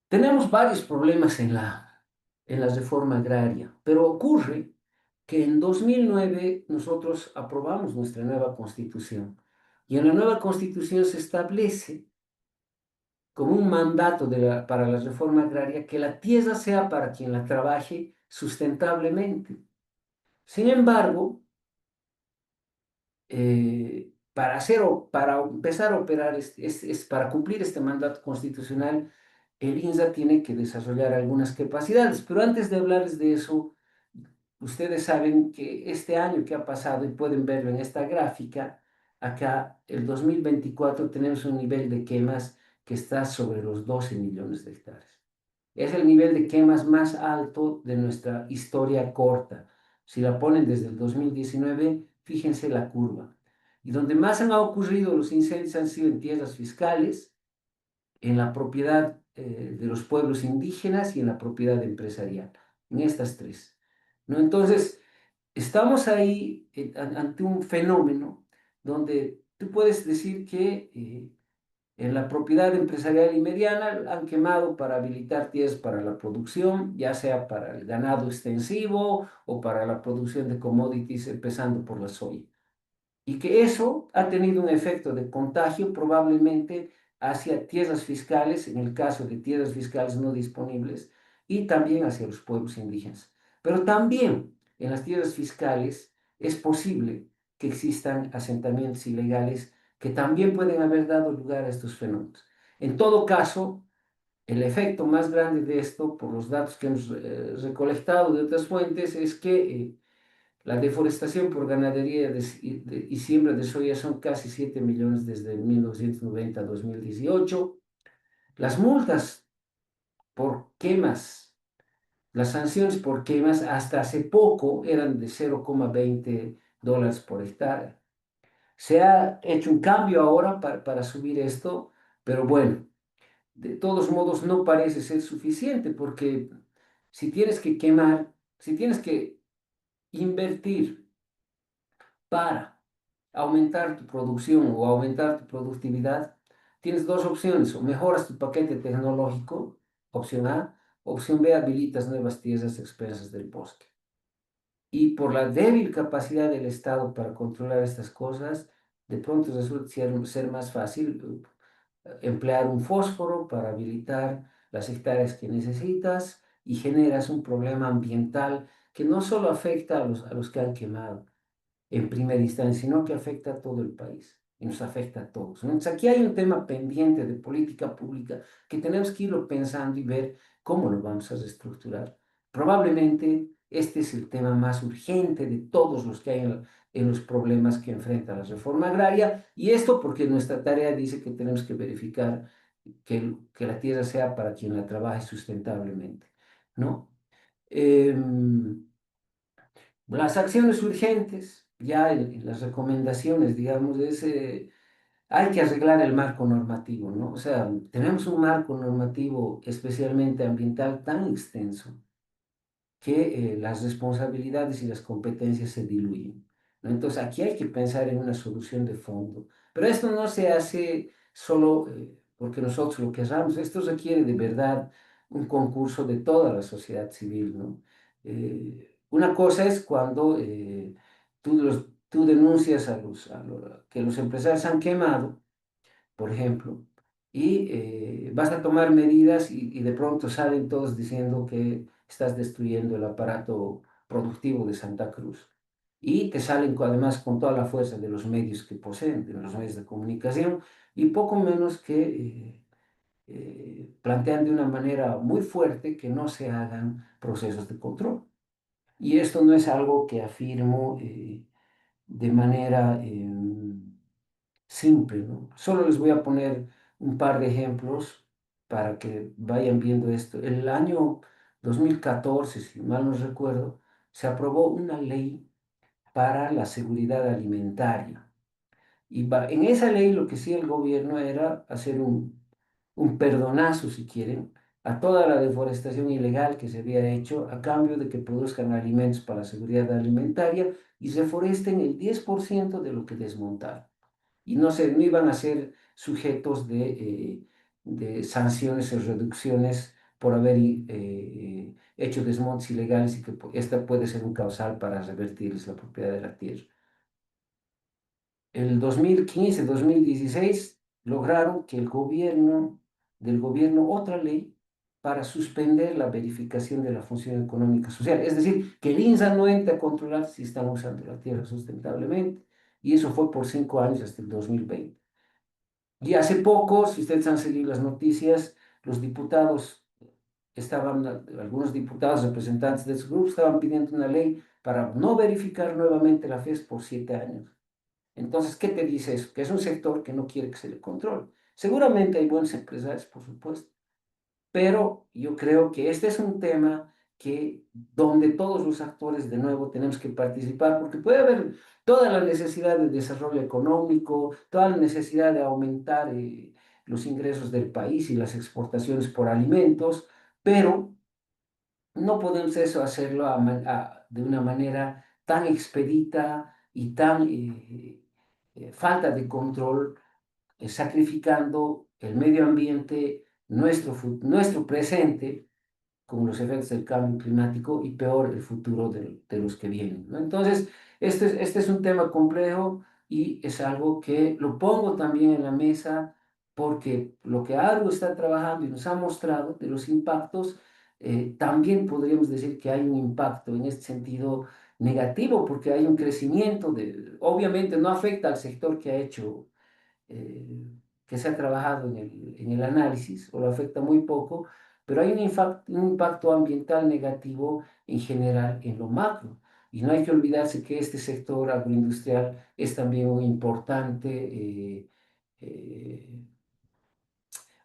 Tenemos varios problemas en la reforma agraria, pero ocurre que en 2009 nosotros aprobamos nuestra nueva constitución y en la nueva constitución se establece como un mandato para la reforma agraria que la tierra sea para quien la trabaje sustentablemente. Sin embargo, para empezar a operar, para cumplir este mandato constitucional, el INSA tiene que desarrollar algunas capacidades. Pero antes de hablarles de eso, ustedes saben que este año que ha pasado, y pueden verlo en esta gráfica, acá el 2024 tenemos un nivel de quemas que está sobre los 12 millones de hectáreas. Es el nivel de quemas más alto de nuestra historia corta. Si la ponen desde el 2019, fíjense la curva. Y donde más han ocurrido los incendios han sido en tierras fiscales, en la propiedad de los pueblos indígenas y en la propiedad empresarial, en estas tres, ¿no? Entonces, estamos ahí ante un fenómeno donde tú puedes decir que en la propiedad empresarial y mediana han quemado para habilitar tierras para la producción, ya sea para el ganado extensivo o para la producción de commodities, empezando por la soya. Y que eso ha tenido un efecto de contagio probablemente hacia tierras fiscales, en el caso de tierras fiscales no disponibles, y también hacia los pueblos indígenas. Pero también en las tierras fiscales es posible que existan asentamientos ilegales que también pueden haber dado lugar a estos fenómenos. En todo caso, el efecto más grande de esto, por los datos que hemos recolectado de otras fuentes, es que la deforestación por ganadería y siembra de soya son casi 7 millones desde 1990 a 2018. Las multas por quemas, las sanciones por quemas hasta hace poco eran de 0,20 dólares por hectárea. Se ha hecho un cambio ahora para subir esto, pero bueno, de todos modos no parece ser suficiente porque si tienes que quemar, si tienes que invertir para aumentar tu producción o aumentar tu productividad, tienes dos opciones: o mejoras tu paquete tecnológico, opción A; opción B, habilitas nuevas tierras expensas del bosque. Y por la débil capacidad del Estado para controlar estas cosas, de pronto resulta ser más fácil emplear un fósforo para habilitar las hectáreas que necesitas y generas un problema ambiental que no solo afecta a los que han quemado en primera instancia, sino que afecta a todo el país y nos afecta a todos, ¿no? Entonces aquí hay un tema pendiente de política pública que tenemos que irlo pensando y ver cómo lo vamos a reestructurar. Probablemente este es el tema más urgente de todos los que hay en los problemas que enfrenta la reforma agraria, y esto porque nuestra tarea dice que tenemos que verificar que la tierra sea para quien la trabaje sustentablemente, ¿no? Las acciones urgentes, ya en las recomendaciones, digamos, hay que arreglar el marco normativo, ¿no? O sea, tenemos un marco normativo especialmente ambiental tan extenso que las responsabilidades y las competencias se diluyen, ¿no? Entonces, aquí hay que pensar en una solución de fondo. Pero esto no se hace solo porque nosotros lo queramos. Esto requiere de verdad un concurso de toda la sociedad civil, ¿no? Una cosa es cuando tú denuncias que los empresarios han quemado, por ejemplo, y vas a tomar medidas y de pronto salen todos diciendo que estás destruyendo el aparato productivo de Santa Cruz. Y te salen además con toda la fuerza de los medios que poseen, de los medios de comunicación, y poco menos que plantean de una manera muy fuerte que no se hagan procesos de control. Y esto no es algo que afirmo de manera simple, ¿no? Solo les voy a poner un par de ejemplos para que vayan viendo esto. En el año 2014, si mal no recuerdo, se aprobó una ley para la seguridad alimentaria. Y en esa ley lo que hacía el gobierno era hacer un perdonazo, si quieren, a toda la deforestación ilegal que se había hecho a cambio de que produzcan alimentos para la seguridad alimentaria y reforesten el 10% de lo que desmontaron. Y no iban a ser sujetos de sanciones o reducciones por haber hecho desmontes ilegales y que esta puede ser un causal para revertirles la propiedad de la tierra. El 2015, 2016 lograron que del gobierno otra ley para suspender la verificación de la función económica social. Es decir, que el INSA no entre a controlar si están usando la tierra sustentablemente. Y eso fue por 5 años hasta el 2020. Y hace poco, si ustedes han seguido las noticias, los diputados algunos diputados representantes de su grupo estaban pidiendo una ley para no verificar nuevamente la FES por 7 años. Entonces, ¿qué te dice eso? Que es un sector que no quiere que se le controle. Seguramente hay buenos empresarios, por supuesto, pero yo creo que este es un tema donde todos los actores de nuevo tenemos que participar, porque puede haber toda la necesidad de desarrollo económico, toda la necesidad de aumentar los ingresos del país y las exportaciones por alimentos, pero no podemos hacerlo de una manera tan expedita y tan falta de control, sacrificando el medio ambiente, nuestro presente, con los efectos del cambio climático y peor el futuro de los que vienen, ¿no? Entonces, este es un tema complejo y es algo que lo pongo también en la mesa porque lo que ARU está trabajando y nos ha mostrado de los impactos, también podríamos decir que hay un impacto en este sentido negativo porque hay un crecimiento obviamente no afecta al sector que ha hecho eh, que se ha trabajado en el análisis, o lo afecta muy poco, pero hay un impacto ambiental negativo en general en lo macro. Y no hay que olvidarse que este sector agroindustrial es también un importante, eh,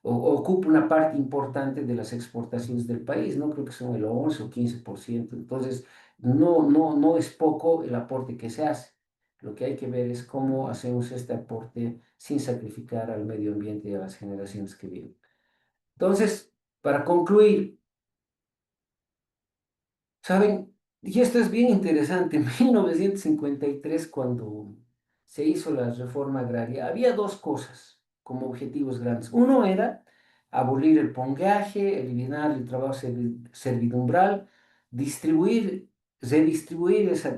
ocupa una parte importante de las exportaciones del país, ¿no? Creo que son el 11 o 15%. Entonces, no es poco el aporte que se hace. Lo que hay que ver es cómo hacemos este aporte sin sacrificar al medio ambiente y a las generaciones que vienen. Entonces, para concluir, ¿saben? Y esto es bien interesante. En 1953, cuando se hizo la reforma agraria, había dos cosas como objetivos grandes. Uno era abolir el pongueaje, eliminar el trabajo servidumbral, redistribuir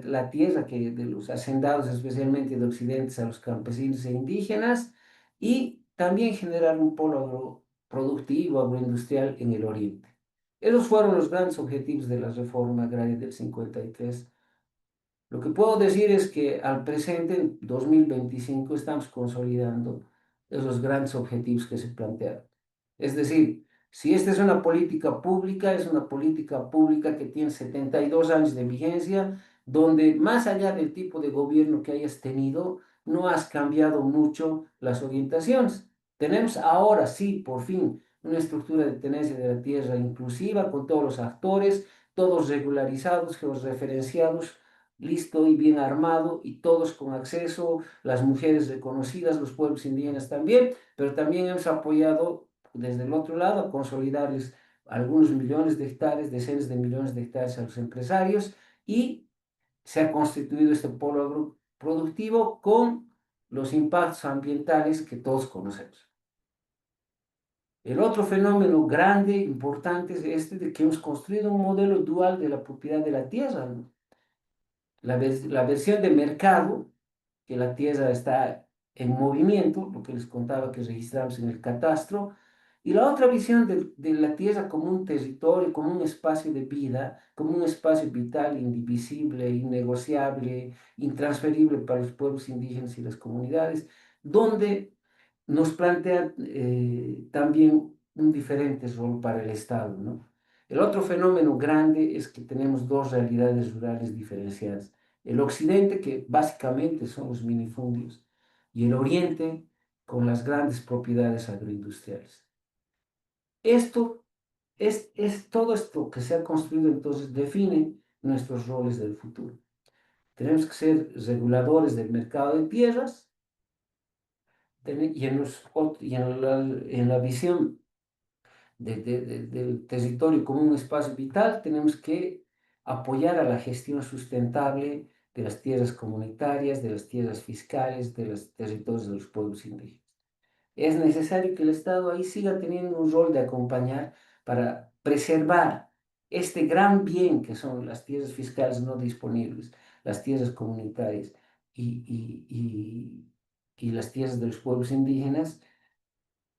la tierra de los hacendados, especialmente de Occidente, a los campesinos e indígenas, y también generar un polo productivo, agroindustrial en el Oriente. Esos fueron los grandes objetivos de la reforma agraria del 53. Lo que puedo decir es que al presente, en 2025, estamos consolidando esos grandes objetivos que se plantearon. Es decir, si esta es una política pública, es una política pública que tiene 72 años de vigencia, donde más allá del tipo de gobierno que hayas tenido, no has cambiado mucho las orientaciones. Tenemos ahora sí, por fin, una estructura de tenencia de la tierra inclusiva con todos los actores, todos regularizados, georreferenciados, listo y bien armado y todos con acceso, las mujeres reconocidas, los pueblos indígenas también, pero también hemos apoyado desde el otro lado a consolidarles algunos millones de hectáreas, decenas de millones de hectáreas a los empresarios y se ha constituido este polo agroproductivo con los impactos ambientales que todos conocemos. El otro fenómeno grande, importante, es este de que hemos construido un modelo dual de la propiedad de la tierra, ¿no? La versión de mercado, que la tierra está en movimiento, lo que les contaba que registramos en el catastro, y la otra visión de la tierra como un territorio, como un espacio de vida, como un espacio vital, indivisible, innegociable, intransferible para los pueblos indígenas y las comunidades, donde nos plantea también un diferente rol para el Estado, ¿no? El otro fenómeno grande es que tenemos dos realidades rurales diferenciadas. El occidente, que básicamente son los minifundios, y el oriente, con las grandes propiedades agroindustriales. Todo esto que se ha construido entonces define nuestros roles del futuro. Tenemos que ser reguladores del mercado de tierras y en la visión del territorio como un espacio vital, tenemos que apoyar a la gestión sustentable de las tierras comunitarias, de las tierras fiscales, de los territorios de los pueblos indígenas. Es necesario que el Estado ahí siga teniendo un rol de acompañar para preservar este gran bien que son las tierras fiscales no disponibles, las tierras comunitarias y, y, y las tierras de los pueblos indígenas,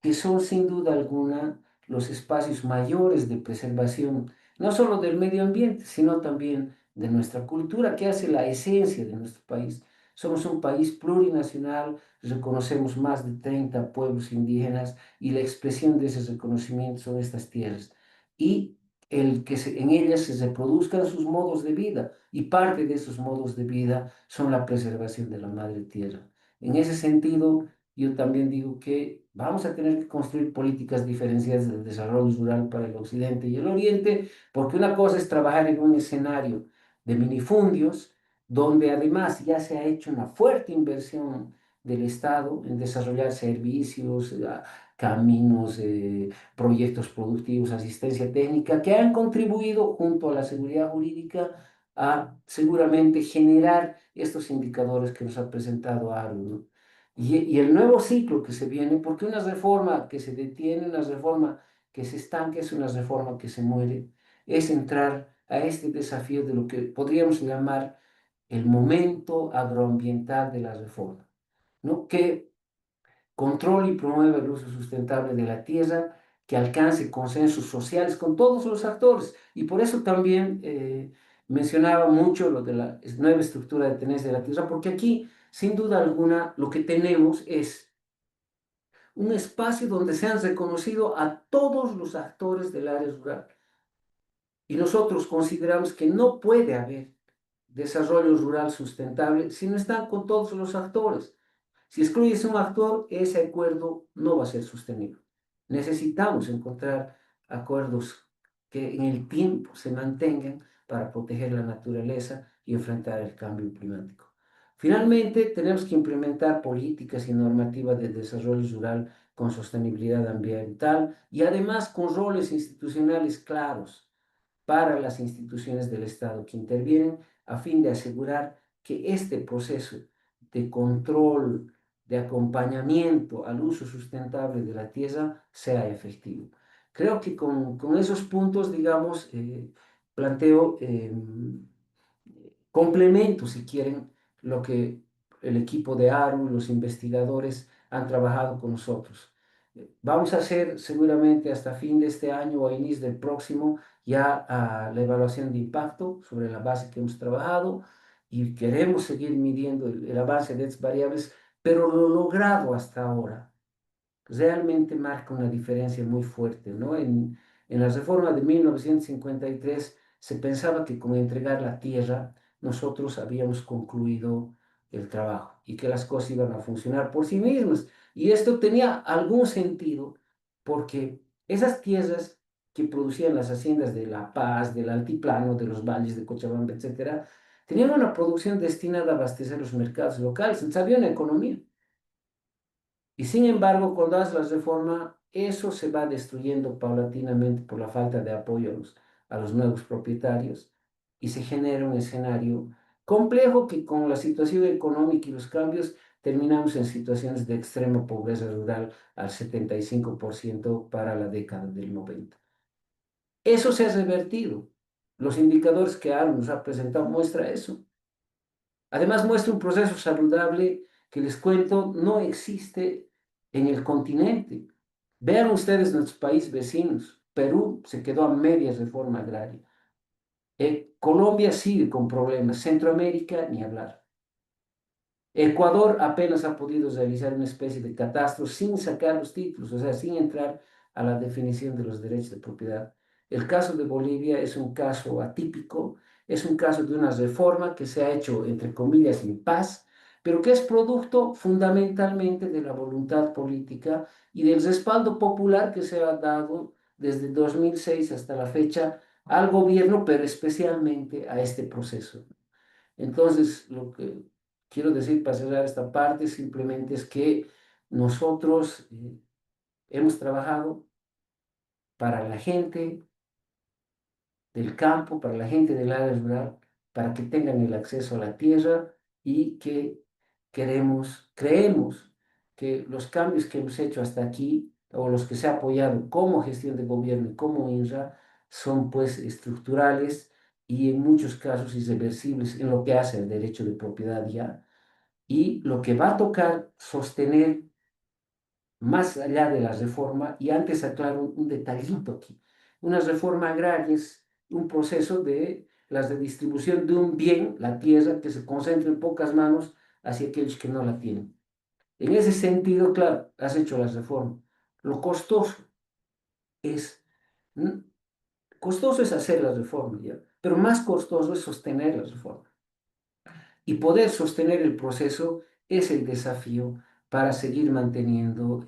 que son sin duda alguna los espacios mayores de preservación, no solo del medio ambiente, sino también de nuestra cultura, que hace la esencia de nuestro país. Somos un país plurinacional, reconocemos más de 30 pueblos indígenas y la expresión de ese reconocimiento son estas tierras. Y el que en ellas se reproduzcan sus modos de vida, y parte de esos modos de vida son la preservación de la madre tierra. En ese sentido, yo también digo que vamos a tener que construir políticas diferenciadas del desarrollo rural para el occidente y el oriente, porque una cosa es trabajar en un escenario de minifundios, donde además ya se ha hecho una fuerte inversión del Estado en desarrollar servicios, caminos, proyectos productivos, asistencia técnica, que han contribuido junto a la seguridad jurídica a seguramente generar estos indicadores que nos ha presentado ARU, ¿no? Y el nuevo ciclo que se viene, porque una reforma que se detiene, una reforma que se estanca, es una reforma que se muere, es entrar a este desafío de lo que podríamos llamar el momento agroambiental de la reforma, ¿no? Que controle y promueva el uso sustentable de la tierra, que alcance consensos sociales con todos los actores. Y por eso también mencionaba mucho lo de la nueva estructura de tenencia de la tierra, porque aquí, sin duda alguna, lo que tenemos es un espacio donde se han reconocido a todos los actores del área rural. Y nosotros consideramos que no puede haber desarrollo rural sustentable si no están con todos los actores. Si excluyes un actor, ese acuerdo no va a ser sostenible. Necesitamos encontrar acuerdos que en el tiempo se mantengan para proteger la naturaleza y enfrentar el cambio climático. Finalmente, tenemos que implementar políticas y normativas de desarrollo rural con sostenibilidad ambiental y además con roles institucionales claros para las instituciones del Estado que intervienen a fin de asegurar que este proceso de control, de acompañamiento al uso sustentable de la tierra sea efectivo. Creo que con esos puntos, digamos, planteo complemento, si quieren, lo que el equipo de ARU, los investigadores han trabajado con nosotros. Vamos a hacer seguramente hasta fin de este año o a inicio del próximo ya la evaluación de impacto sobre la base que hemos trabajado y queremos seguir midiendo el avance de estas variables, pero lo logrado hasta ahora realmente marca una diferencia muy fuerte, ¿no? En la reforma de 1953 se pensaba que con entregar la tierra nosotros habíamos concluido el trabajo y que las cosas iban a funcionar por sí mismas. Y esto tenía algún sentido porque esas tierras que producían las haciendas de La Paz, del Altiplano, de los valles de Cochabamba, etcétera, tenían una producción destinada a abastecer los mercados locales, entonces había una economía. Y sin embargo, cuando haces la reforma, eso se va destruyendo paulatinamente por la falta de apoyo a los nuevos propietarios y se genera un escenario complejo que con la situación económica y los cambios terminamos en situaciones de extrema pobreza rural al 75% para la década del 90. Eso se ha revertido. Los indicadores que ARU nos ha presentado muestra eso. Además muestra un proceso saludable que les cuento no existe en el continente. Vean ustedes nuestros países vecinos. Perú se quedó a media reforma agraria. Colombia sigue con problemas. Centroamérica, ni hablar. Ecuador apenas ha podido realizar una especie de catastro sin sacar los títulos, o sea, sin entrar a la definición de los derechos de propiedad. El caso de Bolivia es un caso atípico, es un caso de una reforma que se ha hecho, entre comillas, en paz, pero que es producto fundamentalmente de la voluntad política y del respaldo popular que se ha dado desde 2006 hasta la fecha al gobierno, pero especialmente a este proceso. Entonces, lo que quiero decir para cerrar esta parte simplemente es que nosotros hemos trabajado para la gente del campo, para la gente del área rural, para que tengan el acceso a la tierra y que creemos que los cambios que hemos hecho hasta aquí, o los que se ha apoyado como gestión de gobierno y como INRA, son pues estructurales y en muchos casos irreversibles en lo que hace al derecho de propiedad ya, y lo que va a tocar sostener más allá de la reforma, y antes aclaro un detallito aquí. Una reforma agraria es un proceso de la redistribución de un bien, la tierra, que se concentra en pocas manos hacia aquellos que no la tienen. En ese sentido, claro, has hecho la reforma. Lo es, costoso es hacer la reforma, ¿ya? Pero más costoso es sostener la reforma. Y poder sostener el proceso es el desafío para seguir manteniendo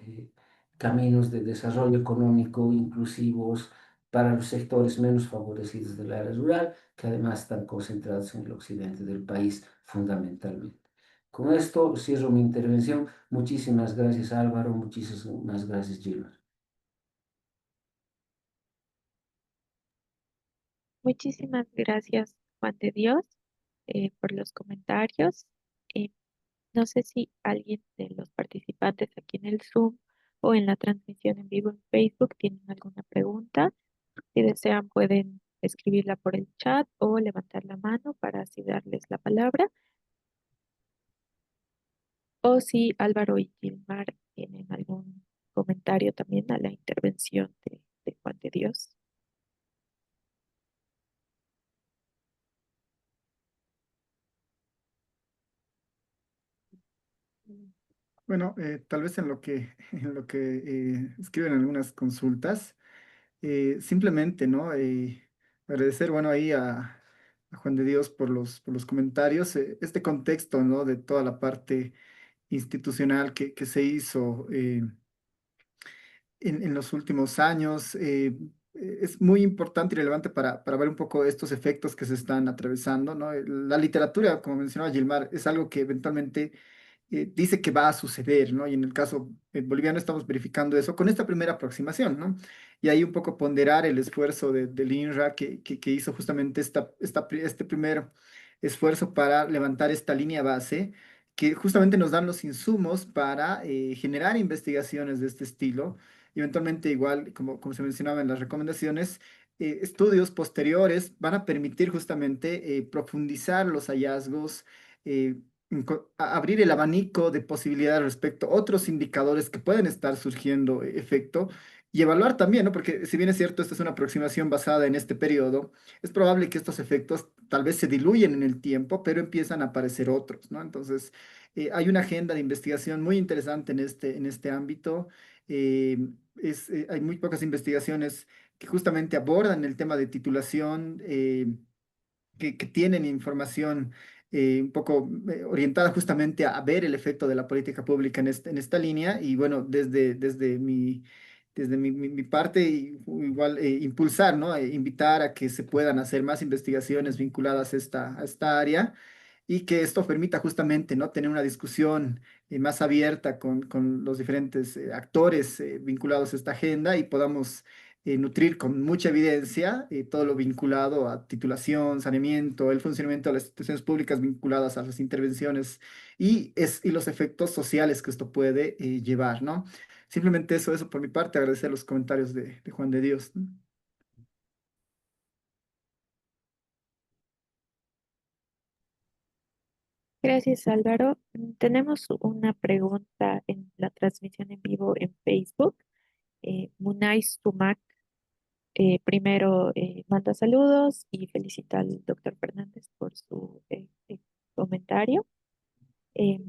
caminos de desarrollo económico inclusivos para los sectores menos favorecidos del área rural, que además están concentrados en el occidente del país fundamentalmente. Con esto cierro mi intervención. Muchísimas gracias, Álvaro. Muchísimas gracias, Gilmar. Muchísimas gracias, Juan de Dios, por los comentarios. Eh, no sé si alguien de los participantes aquí en el Zoom o en la transmisión en vivo en Facebook tienen alguna pregunta. Si desean, pueden escribirla por el chat o levantar la mano para así darles la palabra. O si Álvaro y Gilmar tienen algún comentario también a la intervención de Juan de Dios. Bueno, tal vez en lo que escriben algunas consultas, simplemente, ¿no? Agradecer, bueno, ahí a Juan de Dios por los comentarios, este contexto, ¿no? De toda la parte institucional que se hizo. En los últimos años. Es muy importante y relevante para ver un poco estos efectos que se están atravesando, ¿no? La literatura, como mencionaba Gilmar, es algo que eventualmente dice que va a suceder, ¿no? Y en el caso boliviano estamos verificando eso con esta primera aproximación, ¿no? Y ahí un poco ponderar el esfuerzo del INRA que hizo justamente este primer esfuerzo para levantar esta línea base, que justamente nos dan los insumos para generar investigaciones de este estilo y eventualmente igual, como se mencionaba en las recomendaciones, estudios posteriores van a permitir justamente profundizar los hallazgos, abrir el abanico de posibilidades respecto a otros indicadores que pueden estar surgiendo efecto y evaluar también, ¿no? Porque si bien es cierto, esta es una aproximación basada en este periodo, es probable que estos efectos tal vez se diluyen en el tiempo, pero empiezan a aparecer otros, ¿no? Entonces, hay una agenda de investigación muy interesante en este ámbito. Eh, hay muy pocas investigaciones que justamente abordan el tema de titulación, que tienen información un poco orientada justamente a ver el efecto de la política pública en esta línea. Y bueno, desde mi parte, igual impulsar, ¿no? Invitar a que se puedan hacer más investigaciones vinculadas a esta área y que esto permita justamente, ¿no? Tener una discusión más abierta con los diferentes actores vinculados a esta agenda y podamos nutrir con mucha evidencia todo lo vinculado a titulación, saneamiento, el funcionamiento de las instituciones públicas vinculadas a las intervenciones y los efectos sociales que esto puede llevar, ¿no? Simplemente eso por mi parte, agradecer los comentarios de Juan de Dios, ¿no? Gracias, Álvaro. Tenemos una pregunta en la transmisión en vivo en Facebook. Munay Sumac primero manda saludos y felicita al doctor Fernández por su comentario. Eh,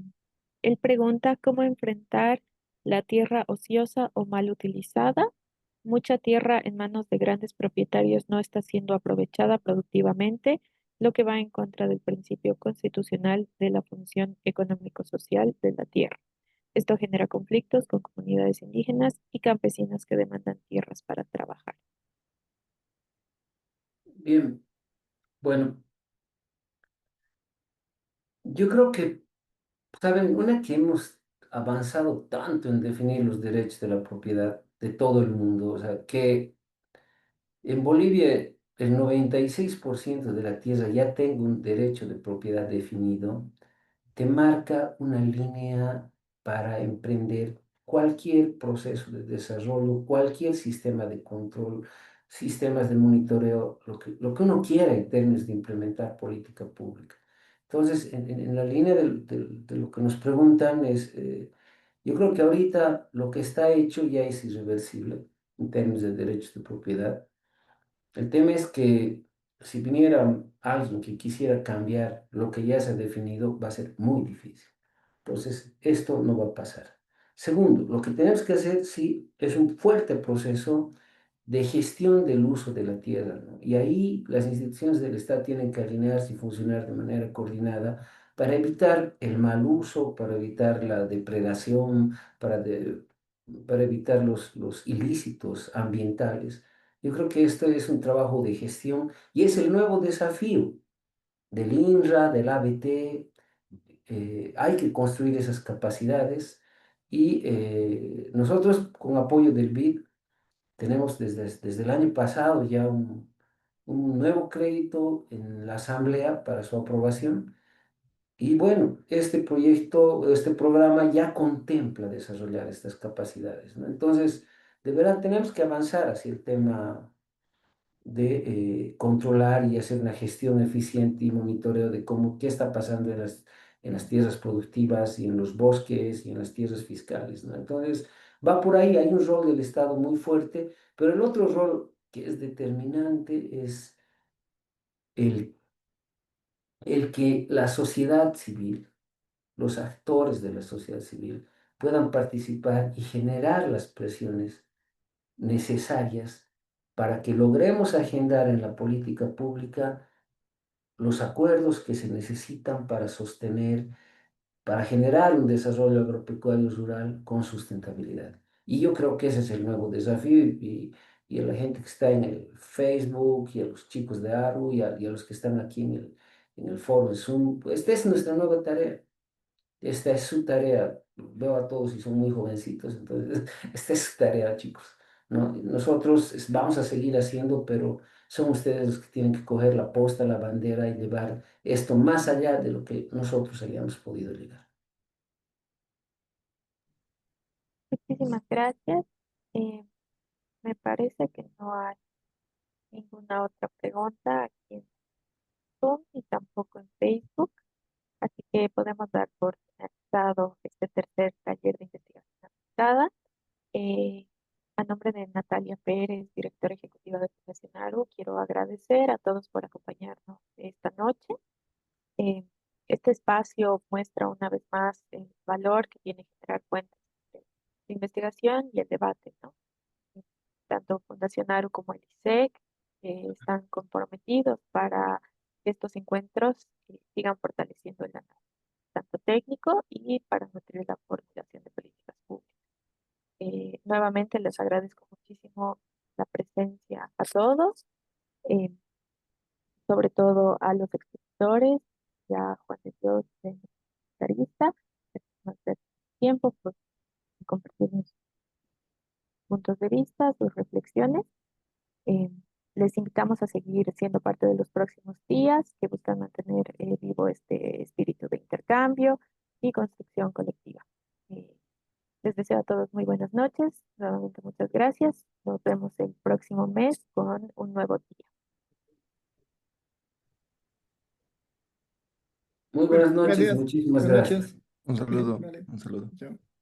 Él pregunta cómo enfrentar la tierra ociosa o mal utilizada. Mucha tierra en manos de grandes propietarios no está siendo aprovechada productivamente, lo que va en contra del principio constitucional de la función económico-social de la tierra. Esto genera conflictos con comunidades indígenas y campesinas que demandan tierras para trabajar. Bien, bueno, yo creo que, ¿saben? Una que hemos avanzado tanto en definir los derechos de la propiedad de todo el mundo, o sea, que En Bolivia, el 96% de la tierra ya tengo un derecho de propiedad definido, te marca una línea para emprender cualquier proceso de desarrollo, cualquier sistema de control, sistemas de monitoreo, lo que uno quiera en términos de implementar política pública. Entonces, en la línea de lo que nos preguntan es, yo creo que ahorita lo que está hecho ya es irreversible en términos de derechos de propiedad. El tema es que si viniera alguien que quisiera cambiar lo que ya se ha definido, va a ser muy difícil. Entonces, esto no va a pasar. Segundo, lo que tenemos que hacer, sí, es un fuerte proceso de gestión del uso de la tierra, ¿no? Y ahí las instituciones del Estado tienen que alinearse y funcionar de manera coordinada para evitar el mal uso, para evitar la depredación, para evitar los ilícitos ambientales. Yo creo que esto es un trabajo de gestión y es el nuevo desafío del INRA, del ABT. Hay que construir esas capacidades y nosotros con apoyo del BID tenemos desde el año pasado ya un nuevo crédito en la Asamblea para su aprobación. Y bueno, este proyecto, este programa ya contempla desarrollar estas capacidades, ¿no? Entonces, de verdad tenemos que avanzar hacia el tema de controlar y hacer una gestión eficiente y monitoreo de qué está pasando en las tierras productivas y en los bosques y en las tierras fiscales, ¿no? Entonces, va por ahí, hay un rol del Estado muy fuerte, pero el otro rol que es determinante es el, el que la sociedad civil, los actores de la sociedad civil, puedan participar y generar las presiones necesarias para que logremos agendar en la política pública los acuerdos que se necesitan para sostener, para generar un desarrollo agropecuario rural con sustentabilidad. Y yo creo que ese es el nuevo desafío y a la gente que está en el Facebook y a los chicos de ARU y a los que están aquí en el foro de Zoom, pues esta es nuestra nueva tarea. Esta es su tarea. Veo a todos y son muy jovencitos, entonces esta es su tarea, chicos, ¿no? Nosotros vamos a seguir haciendo, pero son ustedes los que tienen que coger la posta, la bandera y llevar esto más allá de lo que nosotros hayamos podido llegar. Muchísimas gracias. Eh, Me parece que no hay ninguna otra pregunta aquí en Zoom y tampoco en Facebook, así que podemos dar por finalizado este tercer taller de investigación aplicada. Eh, a nombre de Natalia Pérez, directora ejecutiva de Fundación ARU, quiero agradecer a todos por acompañarnos esta noche. Eh, este espacio muestra una vez más el valor que tiene generar puentes entre la investigación y el debate, ¿no? Tanto Fundación ARU como el ISEC están comprometidos para que estos encuentros sigan fortaleciendo el análisis, tanto técnico y para nutrir la formulación de políticas públicas. Nuevamente les agradezco muchísimo la presencia a todos, eh, sobre todo a los expositores, y a Juan de Dios, Carista, por su tiempo, por compartir sus puntos de vista, sus reflexiones. Eh, Les invitamos a seguir siendo parte de los próximos días que buscan mantener vivo este espíritu de intercambio y construcción colectiva. Eh, Les deseo a todos muy buenas noches. Nuevamente muchas gracias. Nos vemos el próximo mes con un nuevo día. Muy buenas noches y Gracias. muchísimas Buenas gracias. noches. Un saludo, Vale. un saludo. Chao.